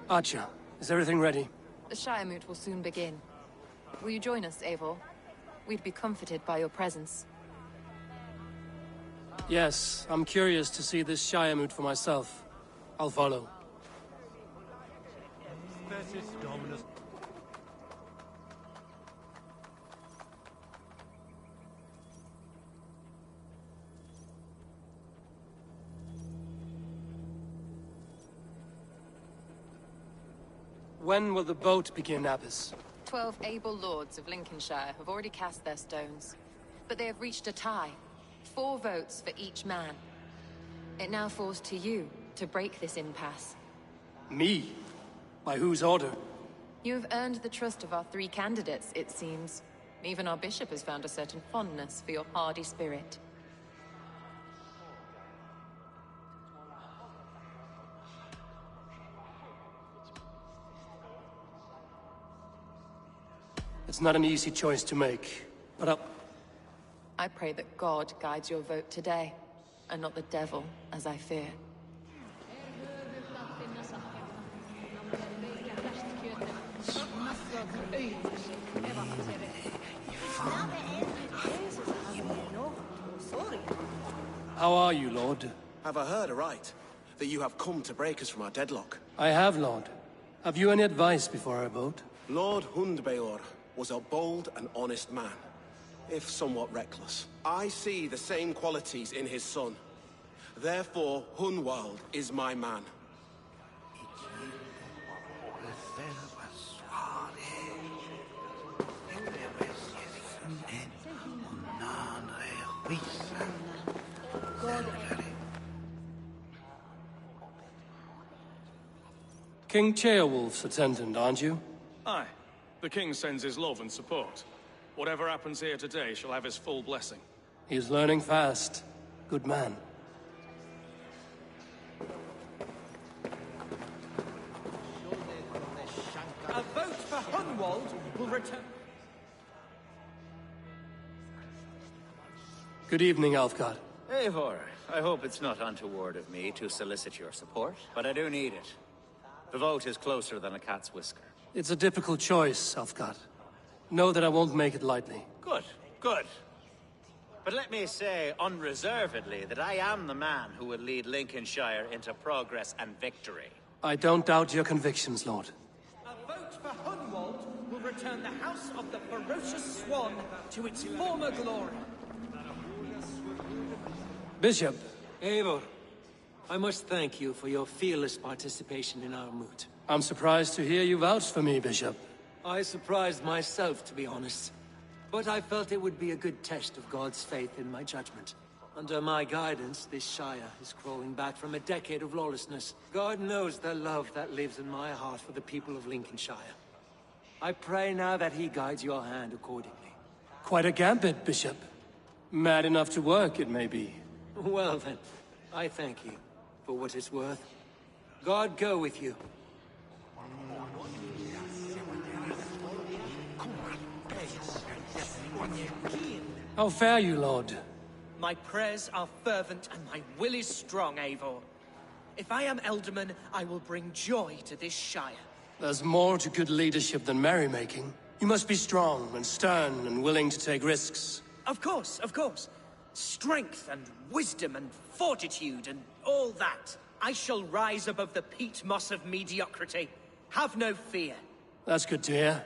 Archer, is everything ready? The Shire Moot will soon begin. Will you join us, Eivor? We'd be comforted by your presence. Yes, I'm curious to see this Shire Moot for myself. I'll follow. When will the boat begin, Abbess? 12 able lords of Lincolnshire have already cast their stones, but they have reached a tie. 4 votes for each man. It now falls to you to break this impasse. Me? By whose order? You have earned the trust of our 3 candidates, it seems. Even our bishop has found a certain fondness for your hardy spirit. It's not an easy choice to make, but I pray that God guides your vote today, and not the devil, as I fear. How are you, Lord? Have I heard aright? That you have come to break us from our deadlock? I have, Lord. Have you any advice before our vote? Lord Hundbaelor was a bold and honest man, if somewhat reckless. I see the same qualities in his son. Therefore, Hunwald is my man. King Ceolwulf's attendant, aren't you? Aye. The king sends his love and support. Whatever happens here today shall have his full blessing. He's learning fast. Good man. A vote for Hunwald will return... Good evening, Alfgard. Eivor, I hope it's not untoward of me to solicit your support, but I do need it. The vote is closer than a cat's whisker. It's a difficult choice, Alfgard. Know that I won't make it lightly. Good, good. But let me say unreservedly that I am the man who will lead Lincolnshire into progress and victory. I don't doubt your convictions, Lord. A vote for Hunwald will return the House of the Ferocious Swan to its former glory. Bishop. Eivor, I must thank you for your fearless participation in our moot. I'm surprised to hear you vouch for me, Bishop. I surprised myself, to be honest. But I felt it would be a good test of God's faith in my judgment. Under my guidance, this Shire is crawling back from a decade of lawlessness. God knows the love that lives in my heart for the people of Lincolnshire. I pray now that he guides your hand accordingly. Quite a gambit, Bishop. Mad enough to work, it may be. Well then, I thank you for what it's worth. God go with you. How fare you, Lord? My prayers are fervent and my will is strong, Eivor. If I am Elderman, I will bring joy to this Shire. There's more to good leadership than merrymaking. You must be strong and stern and willing to take risks. Of course, of course. Strength and wisdom and fortitude and all that. I shall rise above the peat moss of mediocrity. Have no fear. That's good to hear.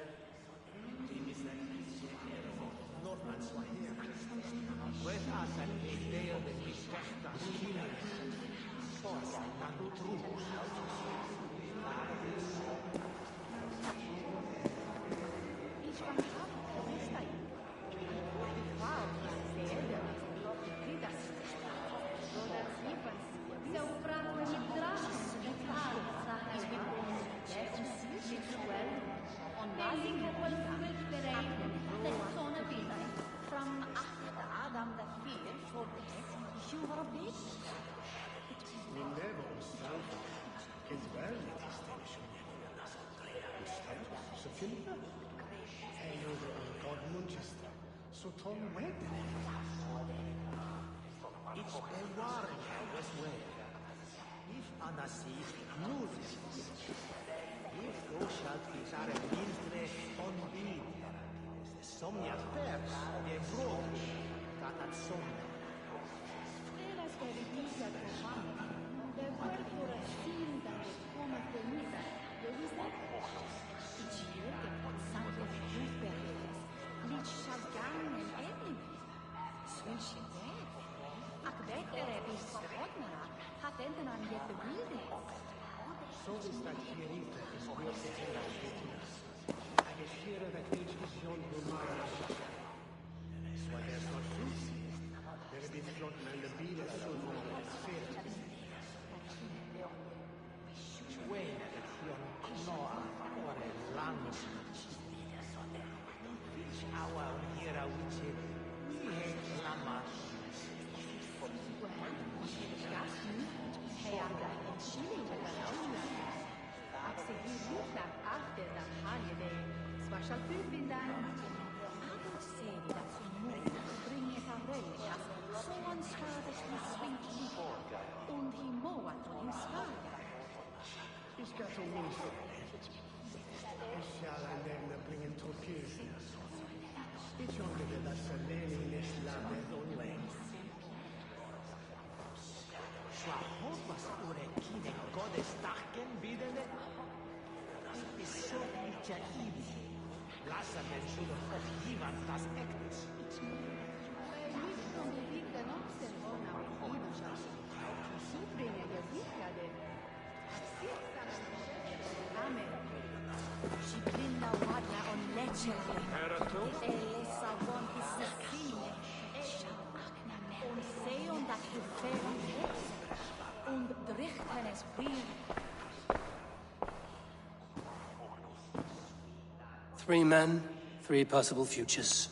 Three men, three possible futures.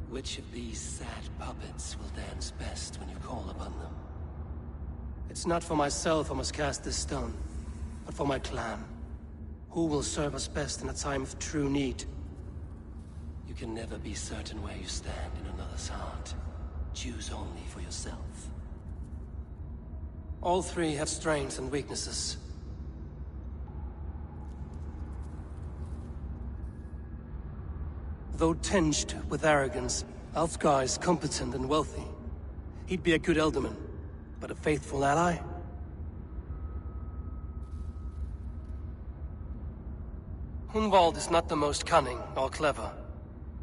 Which of these sad puppets will dance best when you call upon them? It's not for myself I must cast this stone, but for my clan. Who will serve us best in a time of true need? You can never be certain where you stand in another's heart. Choose only for yourself. All three have strengths and weaknesses. Though tinged with arrogance, Alfgar is competent and wealthy. He'd be a good Elderman, but a faithful ally? Hunwald is not the most cunning or clever,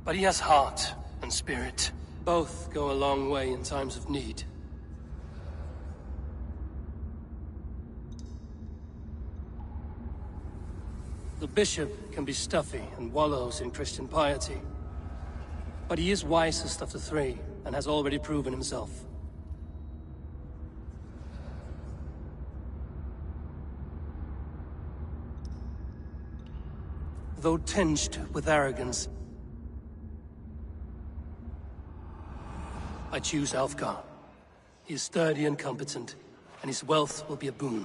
but he has heart and spirit. Both go a long way in times of need. The bishop can be stuffy and wallows in Christian piety. But he is wisest of the three, and has already proven himself. Though tinged with arrogance, I choose Alfgar. He is sturdy and competent, and his wealth will be a boon.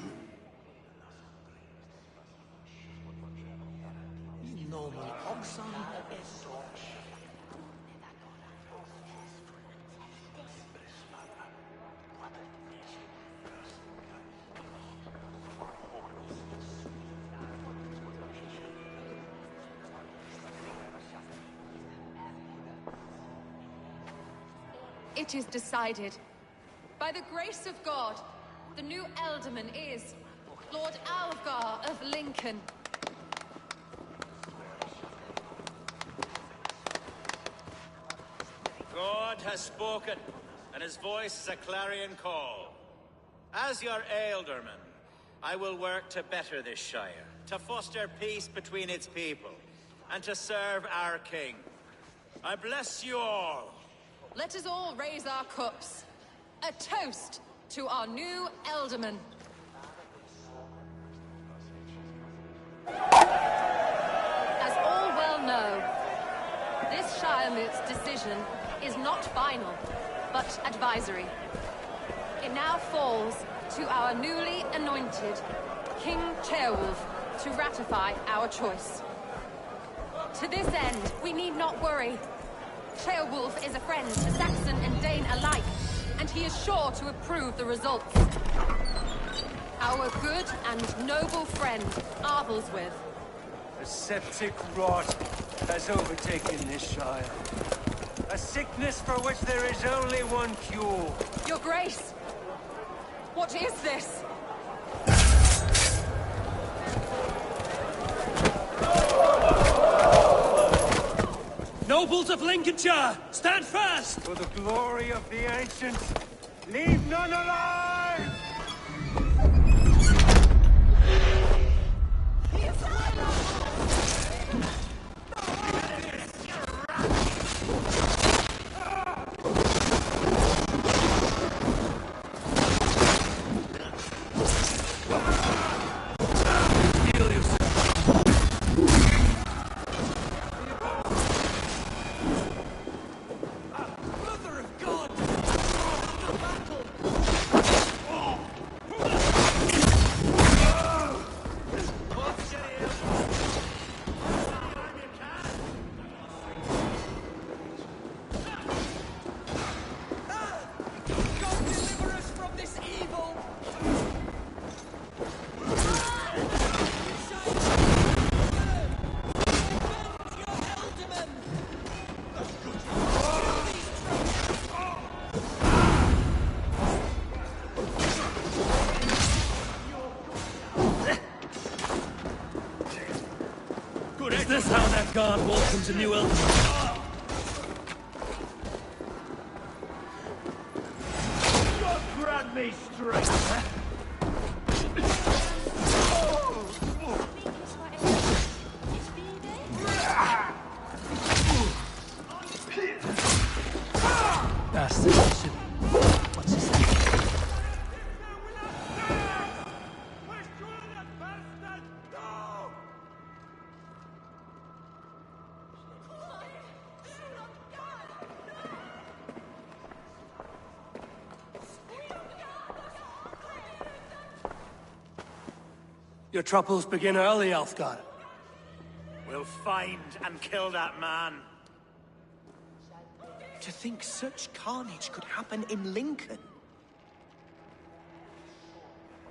It is decided. By the grace of God, the new Elderman is Lord Alfgar of Lincoln. God has spoken, and his voice is a clarion call. As your Ealdorman, I will work to better this Shire, to foster peace between its people, and to serve our king. I bless you all. Let us all raise our cups. A toast to our new Elderman. As all well know, this Shiremoot's decision is not final, but advisory. It now falls to our newly anointed King Ceolwulf to ratify our choice. To this end, we need not worry. Ceolwulf is a friend to Saxon and Dane alike, and he is sure to approve the results. Our good and noble friend, Arbleswith. A septic rot has overtaken this Shire. A sickness for which there is only one cure. Your Grace! What is this? Nobles of Lincolnshire, stand fast! For the glory of the ancients, leave none alive! Is this how that guard welcomes a new elder? God grant me strength! Bastard. What's his name? Your troubles begin early, Alfgar. We'll find and kill that man. To think such carnage could happen in Lincoln.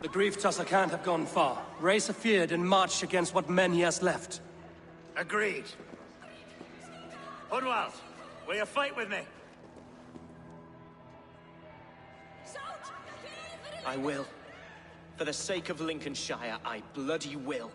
The grief tusser can't have gone far. Race have feared and marched against what men he has left. Agreed. Hunwald, will you fight with me? I will. For the sake of Lincolnshire, I bloody will.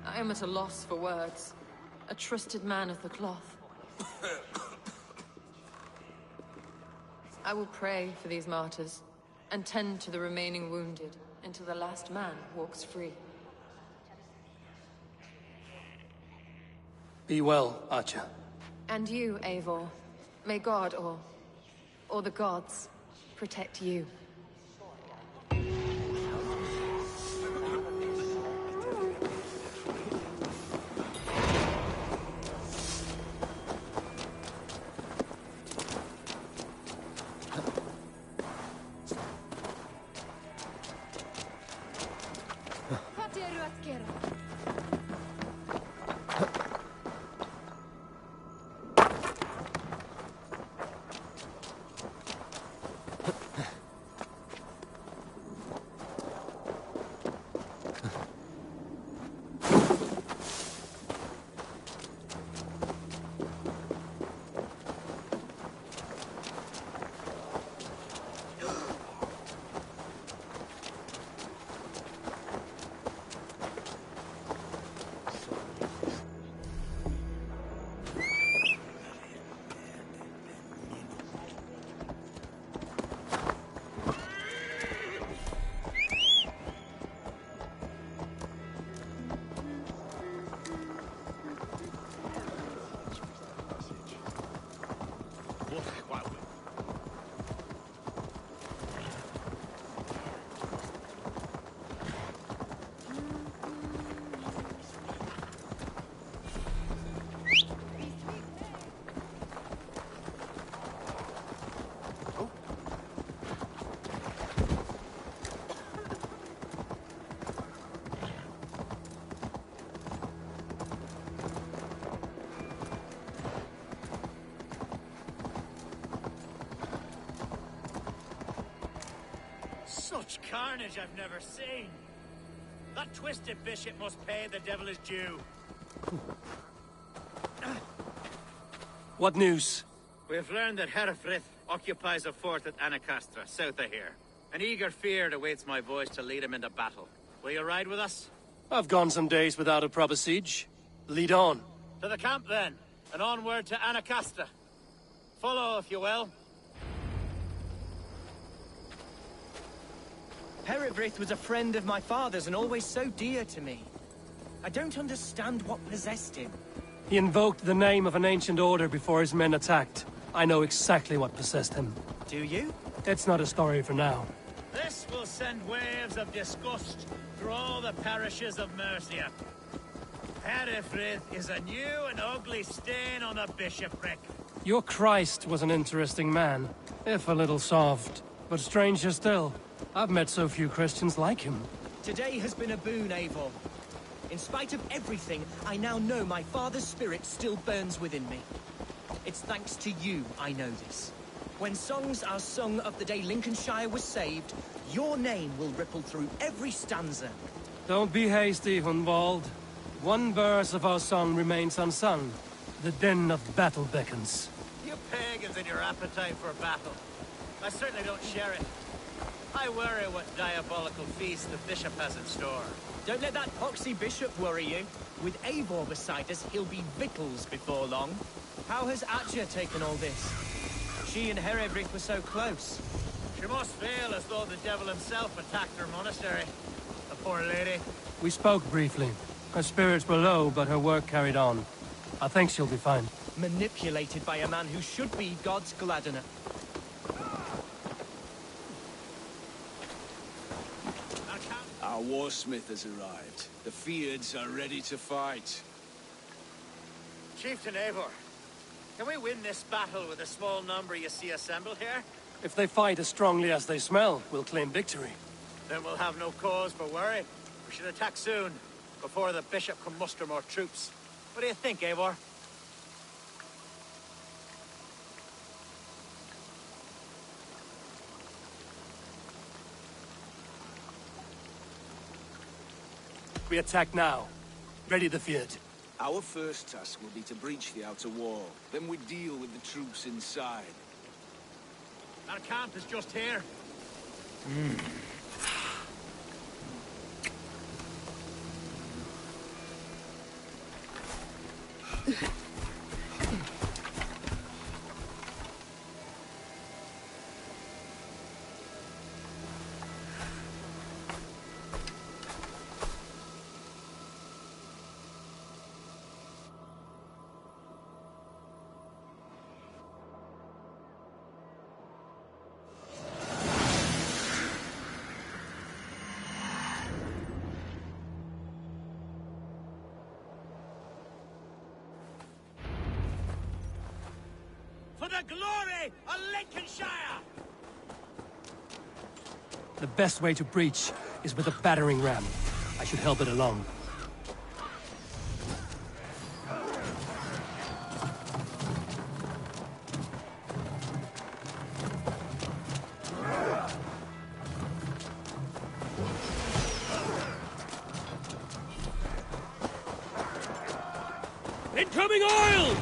I am at a loss for words. A trusted man of the cloth. I will pray for these martyrs, and tend to the remaining wounded, until the last man walks free. Be well, Archer. And you, Eivor. May God, or the gods, protect you. Such carnage I've never seen. That twisted bishop must pay the devil his due. What news? We've learned that Herefrith occupies a fort at Anacastra, south of here. An eager feared awaits my voice to lead him into battle. Will you ride with us? I've gone some days without a proper siege. Lead on. To the camp, then, and onward to Anacastra. Follow, if you will. Herefrith was a friend of my father's and always so dear to me. I don't understand what possessed him. He invoked the name of an ancient order before his men attacked. I know exactly what possessed him. Do you? It's not a story for now. This will send waves of disgust through all the parishes of Mercia. Herefrith is a new and ugly stain on the bishopric. Your Christ was an interesting man, if a little soft. But stranger still, I've met so few Christians like him. Today has been a boon, Eivor. In spite of everything, I now know my father's spirit still burns within me. It's thanks to you I know this. When songs are sung of the day Lincolnshire was saved, your name will ripple through every stanza. Don't be hasty, Hunwald. One verse of our song remains unsung. The din of battle beckons. You pagans and your appetite for battle. I certainly don't share it. I worry what diabolical feast the bishop has in store. Don't let that poxy bishop worry you. With Eivor beside us, he'll be victuals before long. How has Atcha taken all this? She and Herefrith were so close. She must feel as though the devil himself attacked her monastery. The poor lady. We spoke briefly. Her spirits were low, but her work carried on. I think she'll be fine. Manipulated by a man who should be God's gladdener. Our warsmith has arrived. The Feards are ready to fight. Chieftain Eivor, can we win this battle with the small number you see assembled here? If they fight as strongly as they smell, we'll claim victory. Then we'll have no cause for worry. We should attack soon, before the bishop can muster more troops. What do you think, Eivor? We attack now. Ready the field. Our first task will be to breach the outer wall. Then we deal with the troops inside. Our camp is just here. For the glory of Lincolnshire! The best way to breach is with a battering ram. I should help it along. Incoming oil!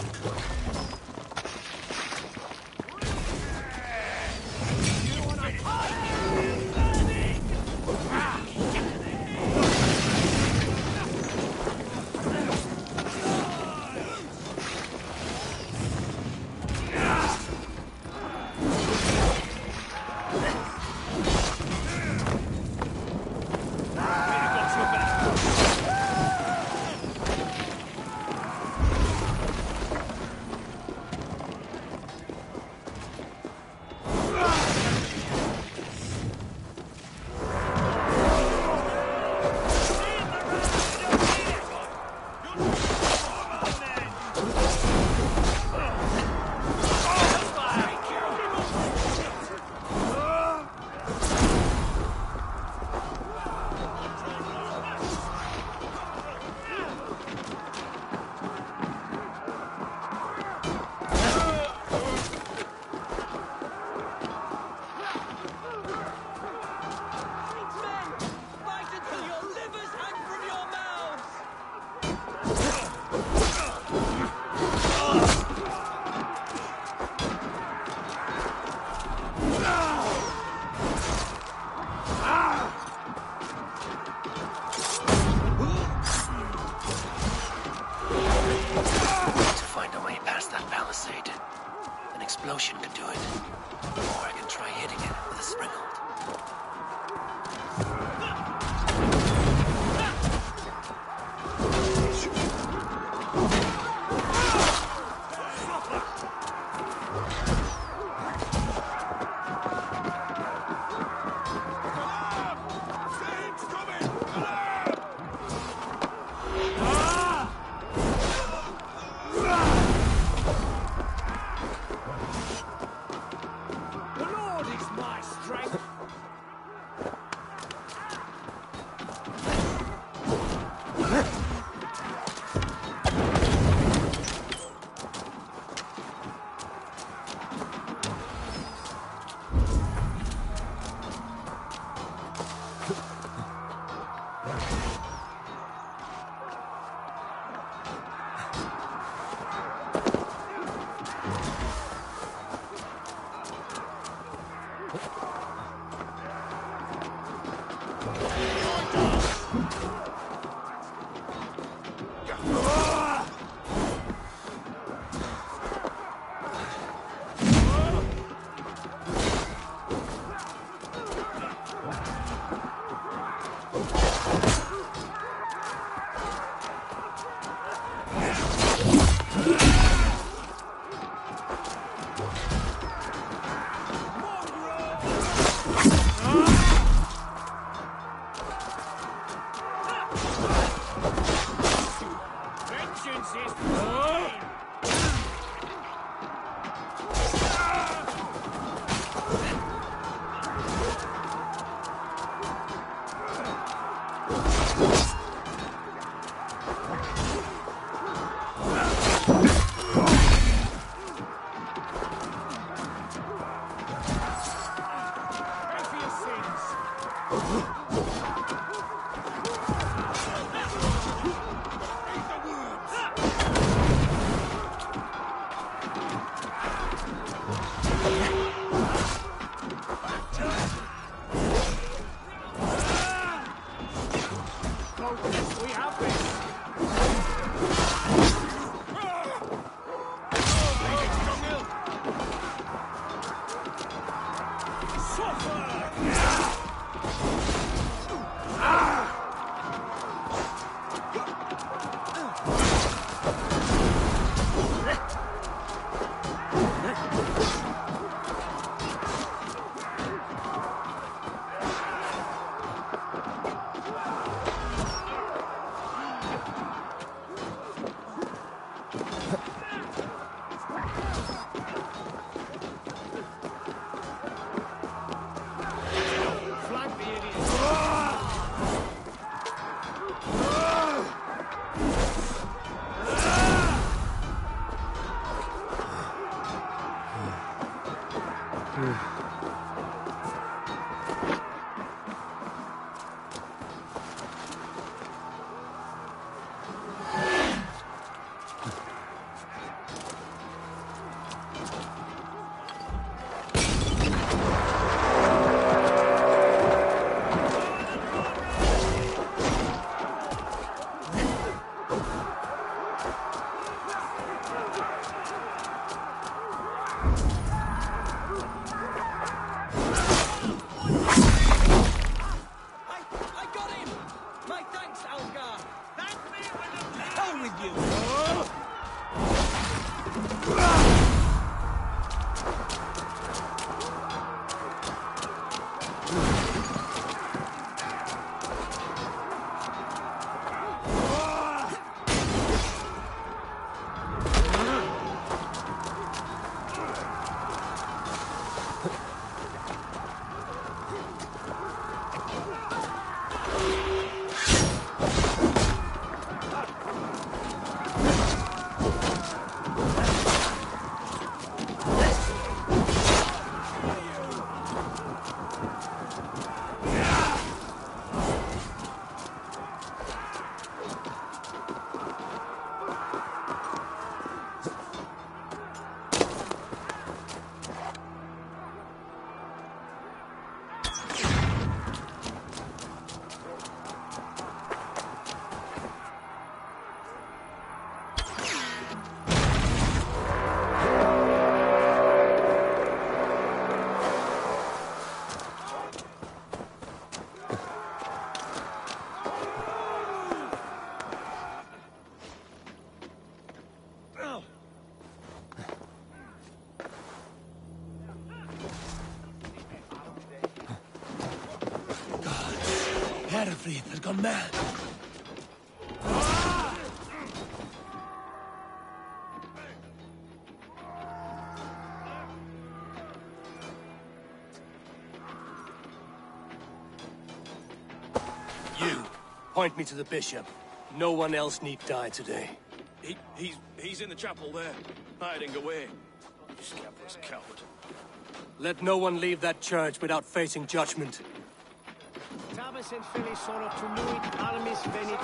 Herefrith has gone mad. You, point me to the bishop. No one else need die today. He's in the chapel there, hiding away. You scabrous coward. Let no one leave that church without facing judgment. Tabes et Philly sono tumuit armis venit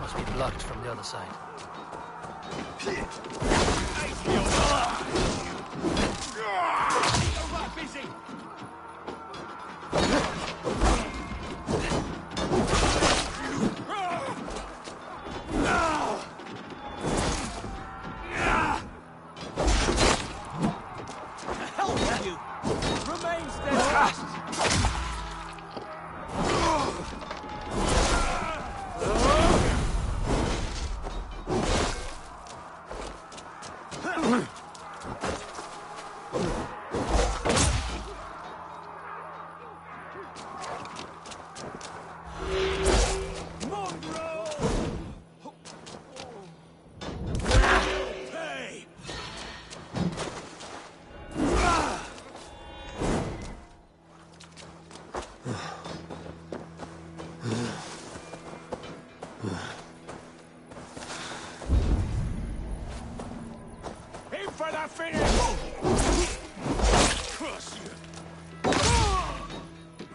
Must be blocked from the other side.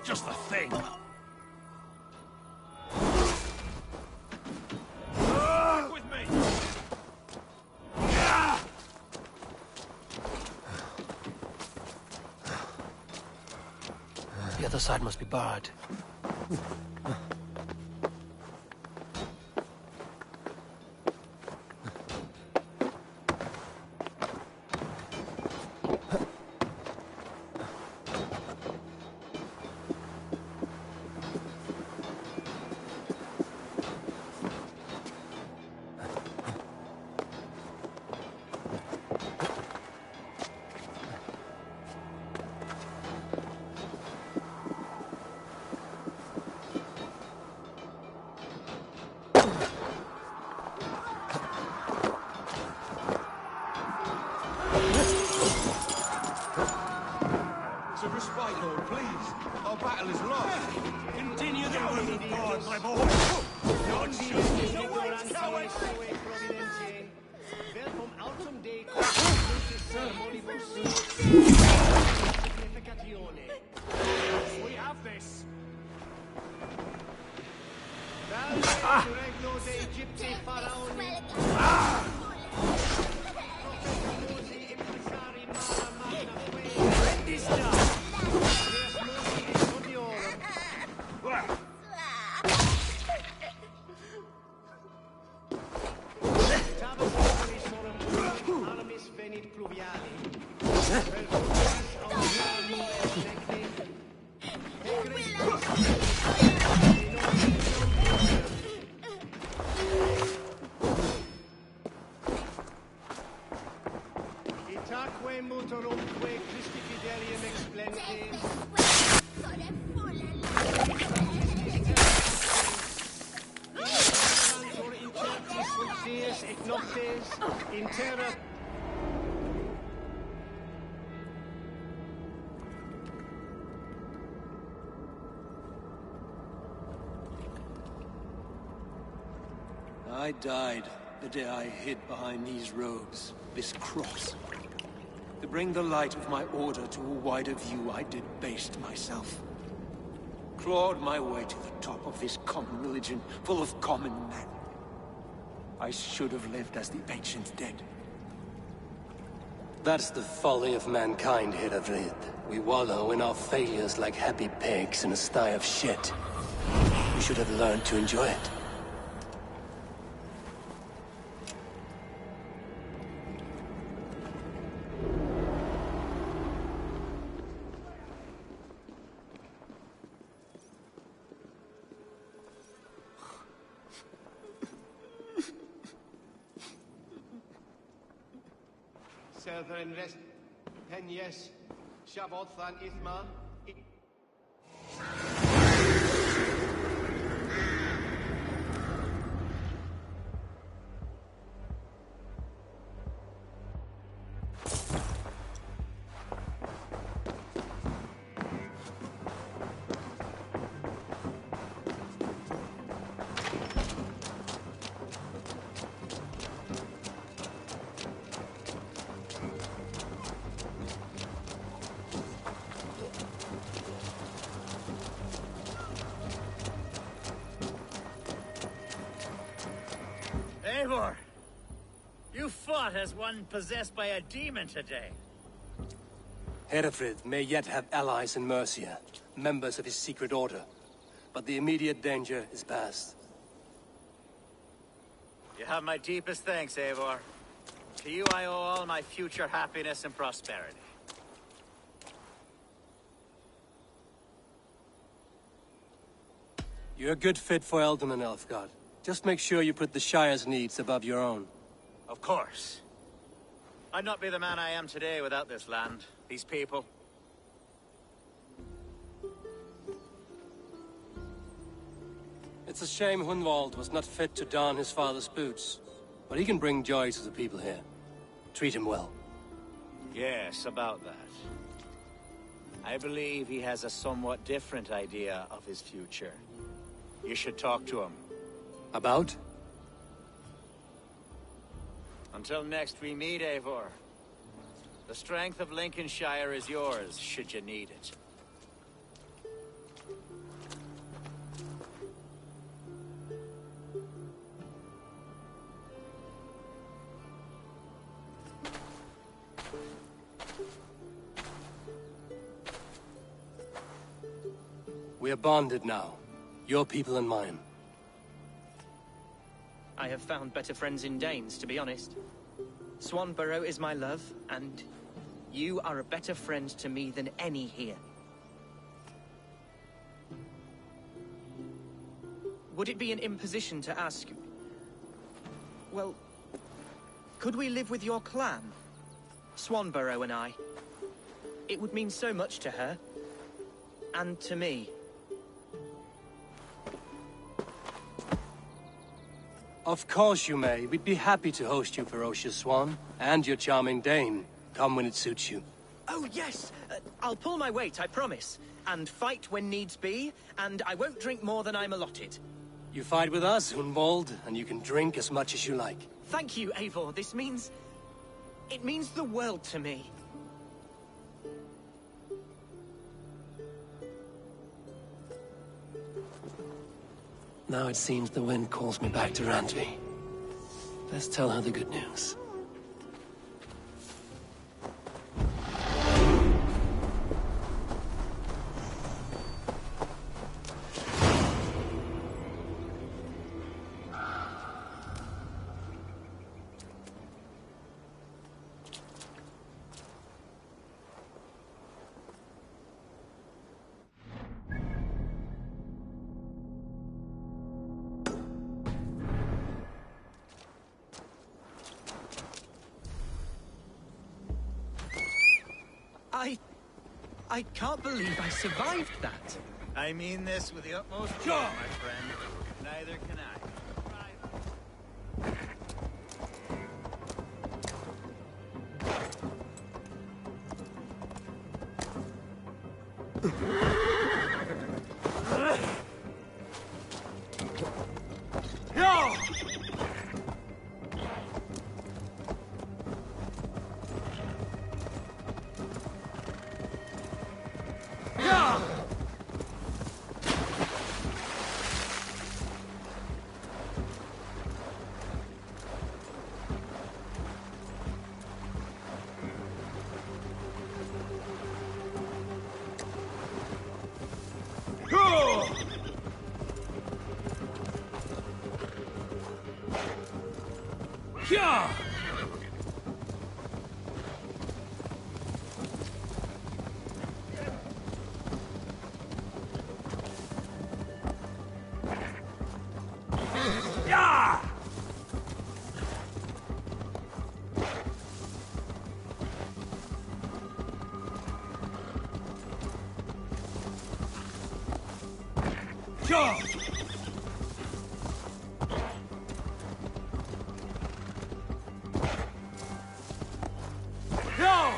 Just the thing. With me. The other side must be barred. I died the day I hid behind these robes, this cross. To bring the light of my order to a wider view, I debased myself. Clawed my way to the top of this common religion, full of common men. I should have lived as the ancient dead. That's the folly of mankind, Hiravrid. We wallow in our failures like happy pigs in a sty of shit. We should have learned to enjoy it. Selther Rest Penyes Shavothan Ithman. Eivor! You fought as one possessed by a demon today. Herefrid may yet have allies in Mercia, members of his secret order. But the immediate danger is past. You have my deepest thanks, Eivor. To you I owe all my future happiness and prosperity. You're a good fit for Eldon, Elfgard. Just make sure you put the Shire's needs above your own. Of course. I'd not be the man I am today without this land, these people. It's a shame Hunwald was not fit to don his father's boots. But he can bring joy to the people here. Treat him well. Yes, about that. I believe he has a somewhat different idea of his future. You should talk to him. About? Until next we meet, Eivor. The strength of Lincolnshire is yours, should you need it. We are bonded now. Your people and mine. I have found better friends in Danes, to be honest. Swanborough is my love, and you are a better friend to me than any here. Would it be an imposition to ask... Well, could we live with your clan? Swanborough and I. It would mean so much to her. And to me. Of course you may. We'd be happy to host you, ferocious Swan. And your charming Dane. Come when it suits you. Oh, yes! I'll pull my weight, I promise. And fight when needs be, and I won't drink more than I'm allotted. You fight with us, Hunwald, and you can drink as much as you like. Thank you, Eivor. This means... it means the world to me. Now it seems the wind calls me back to Randvi. Let's tell her the good news. I can't believe I survived that. I mean this with the utmost joy, my friend. Neither can I. Go! Go!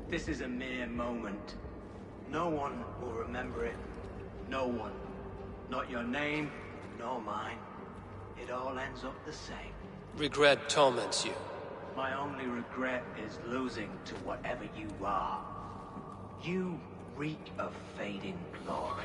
This is a mere moment. No one will remember it. No one. Not your name, nor mine. It all ends up the same. Regret torments you. My only regret is losing to whatever you are. You reek of fading glory.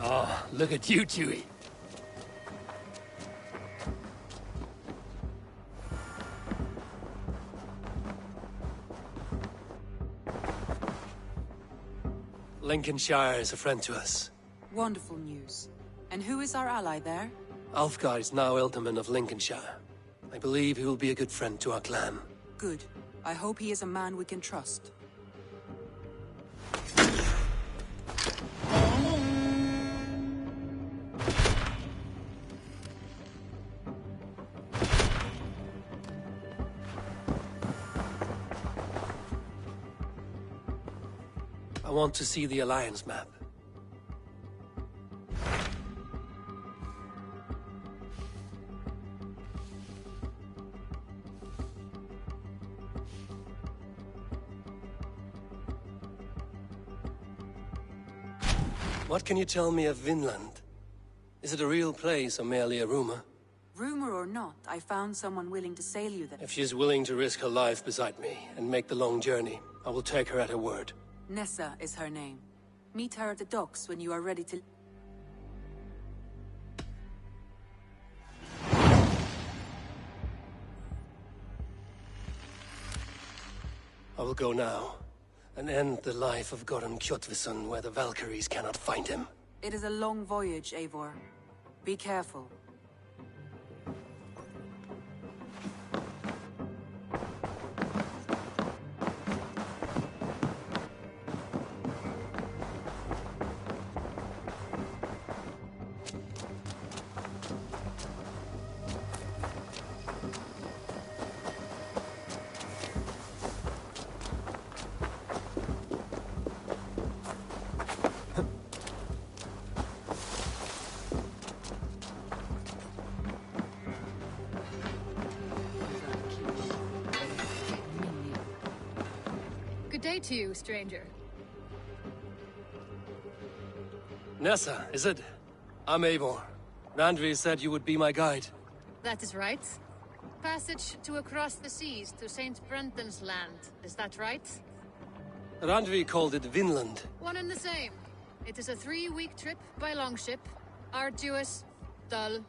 Oh, look at you, Chewie. Lincolnshire is a friend to us. Wonderful news. And who is our ally there? Alfgar is now Ealdorman of Lincolnshire. I believe he will be a good friend to our clan. Good. I hope he is a man we can trust. I want to see the Alliance map. What can you tell me of Vinland? Is it a real place or merely a rumor? Rumor or not, I found someone willing to sail you there. If she's willing to risk her life beside me and make the long journey, I will take her at her word. Nessa is her name. Meet her at the docks when you are ready to... I will go now, and end the life of Goran Kjotveson where the Valkyries cannot find him. It is a long voyage, Eivor. Be careful. Good day to you, stranger. Nessa, is it? I'm Eivor. Randvi said you would be my guide. That is right. Passage to across the seas to St. Brenton's land. Is that right? Randvi called it Vinland. One and the same. It is a 3-week trip by longship. Arduous, dull,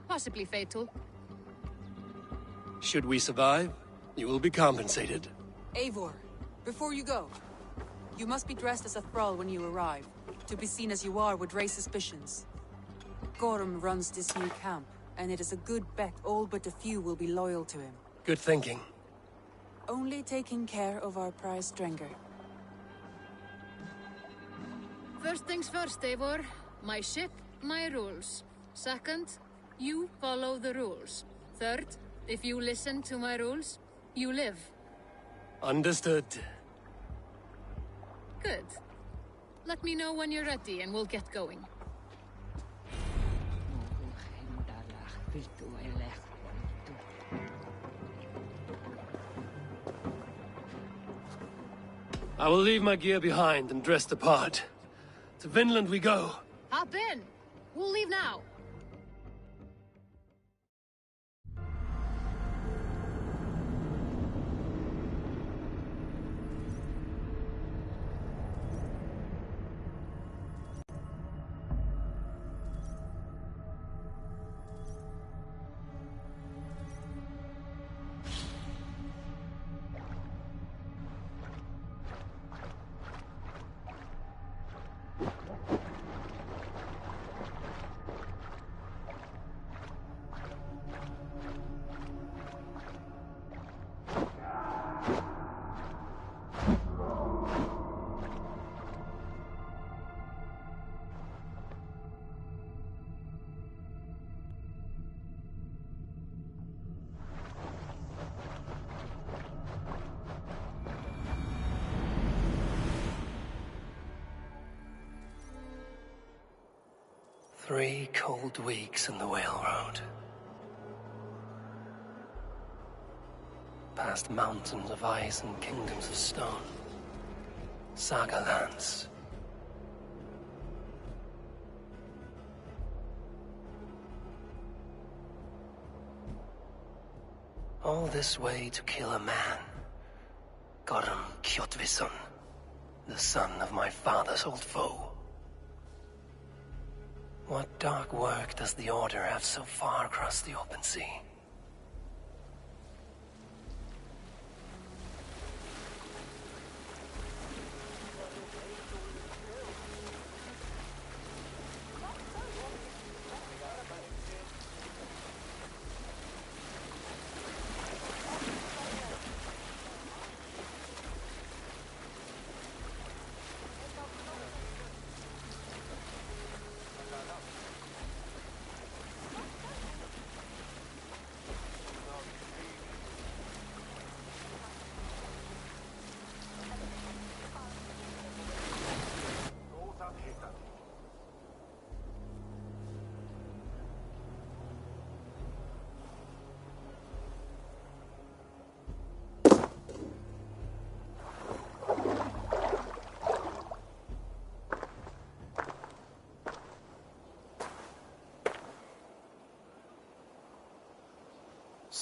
possibly fatal. Should we survive, you will be compensated. Eivor, before you go, you must be dressed as a thrall when you arrive. To be seen as you are would raise suspicions. Gorm runs this new camp, and it is a good bet all but a few will be loyal to him. Good thinking. Only taking care of our prize Strenger. First things first, Eivor. My ship, my rules. Second, you follow the rules. Third, if you listen to my rules, you live. Understood. Good. Let me know when you're ready and we'll get going. I will leave my gear behind and dress the part. To Vinland we go. Hop in! We'll leave now. Three cold weeks in the Whale Road. Past mountains of ice and kingdoms of stone. Saga lands. All this way to kill a man. Goran Kjotveson, the son of my father's old foe. What dark work does the Order have so far across the open sea?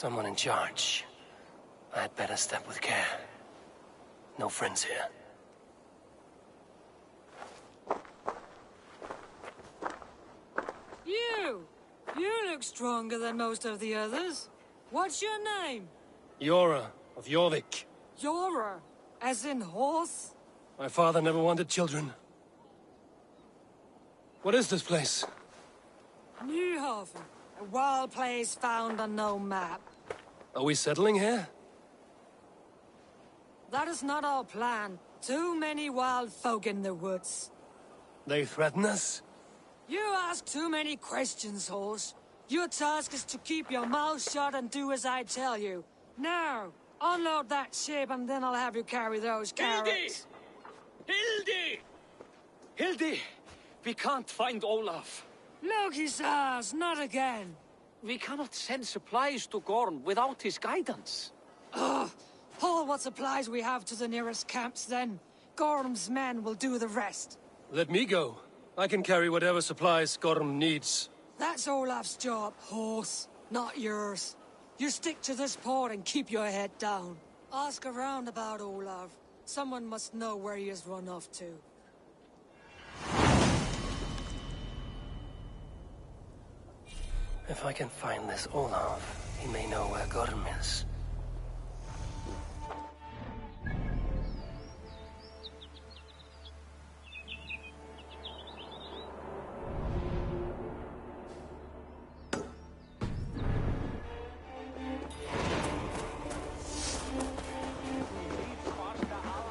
Someone in charge. I had better step with care. No friends here. You look stronger than most of the others. What's your name? Yora of Jorvik. Yora, as in horse? My father never wanted children. What is this place? Newhaven, a wild place found on no map. Are we settling here? That is not our plan. Too many wild folk in the woods. They threaten us? You ask too many questions, horse. Your task is to keep your mouth shut and do as I tell you. Now, unload that ship and then I'll have you carry those carrots. Hildy! Hildy! We can't find Olaf. Look, he says, not again. We cannot send supplies to Gorm without his guidance. Haul what supplies we have to the nearest camps then. Gorm's men will do the rest. Let me go. I can carry whatever supplies Gorm needs. That's Olaf's job, horse, not yours. You stick to this port and keep your head down. Ask around about Olaf. Someone must know where he has run off to. If I can find this Olaf, he may know where Gorm is.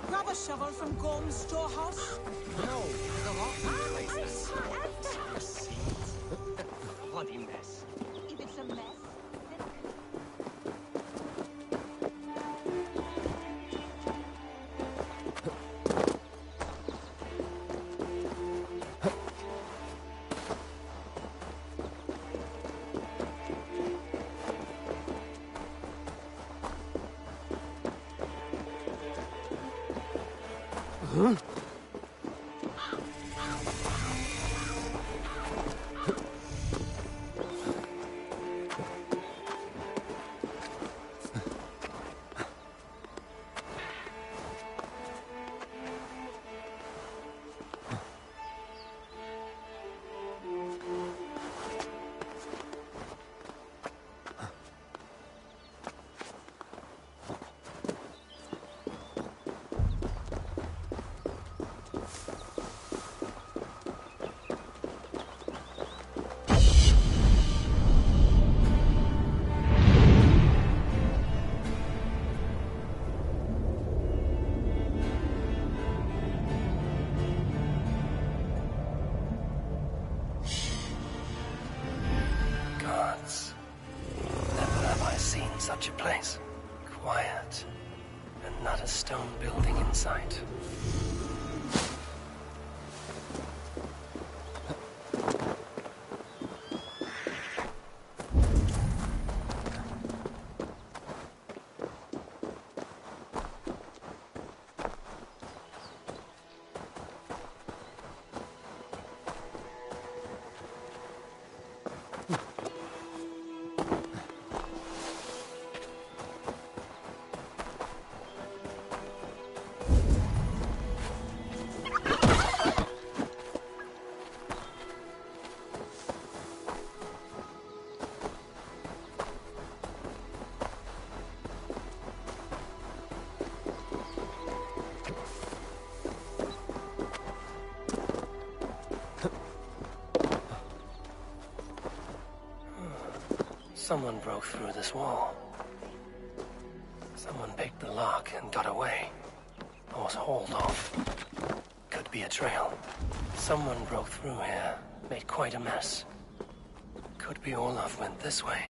Grab a shovel from Gorm's storehouse. No, the wrong places. Bloody mess. If it's a mess, Huh? Such a place. Quiet. And not a stone building in sight. Someone broke through this wall. Someone picked the lock and got away. Or was hauled off. Could be a trail. Someone broke through here, made quite a mess. Could be Olaf went this way.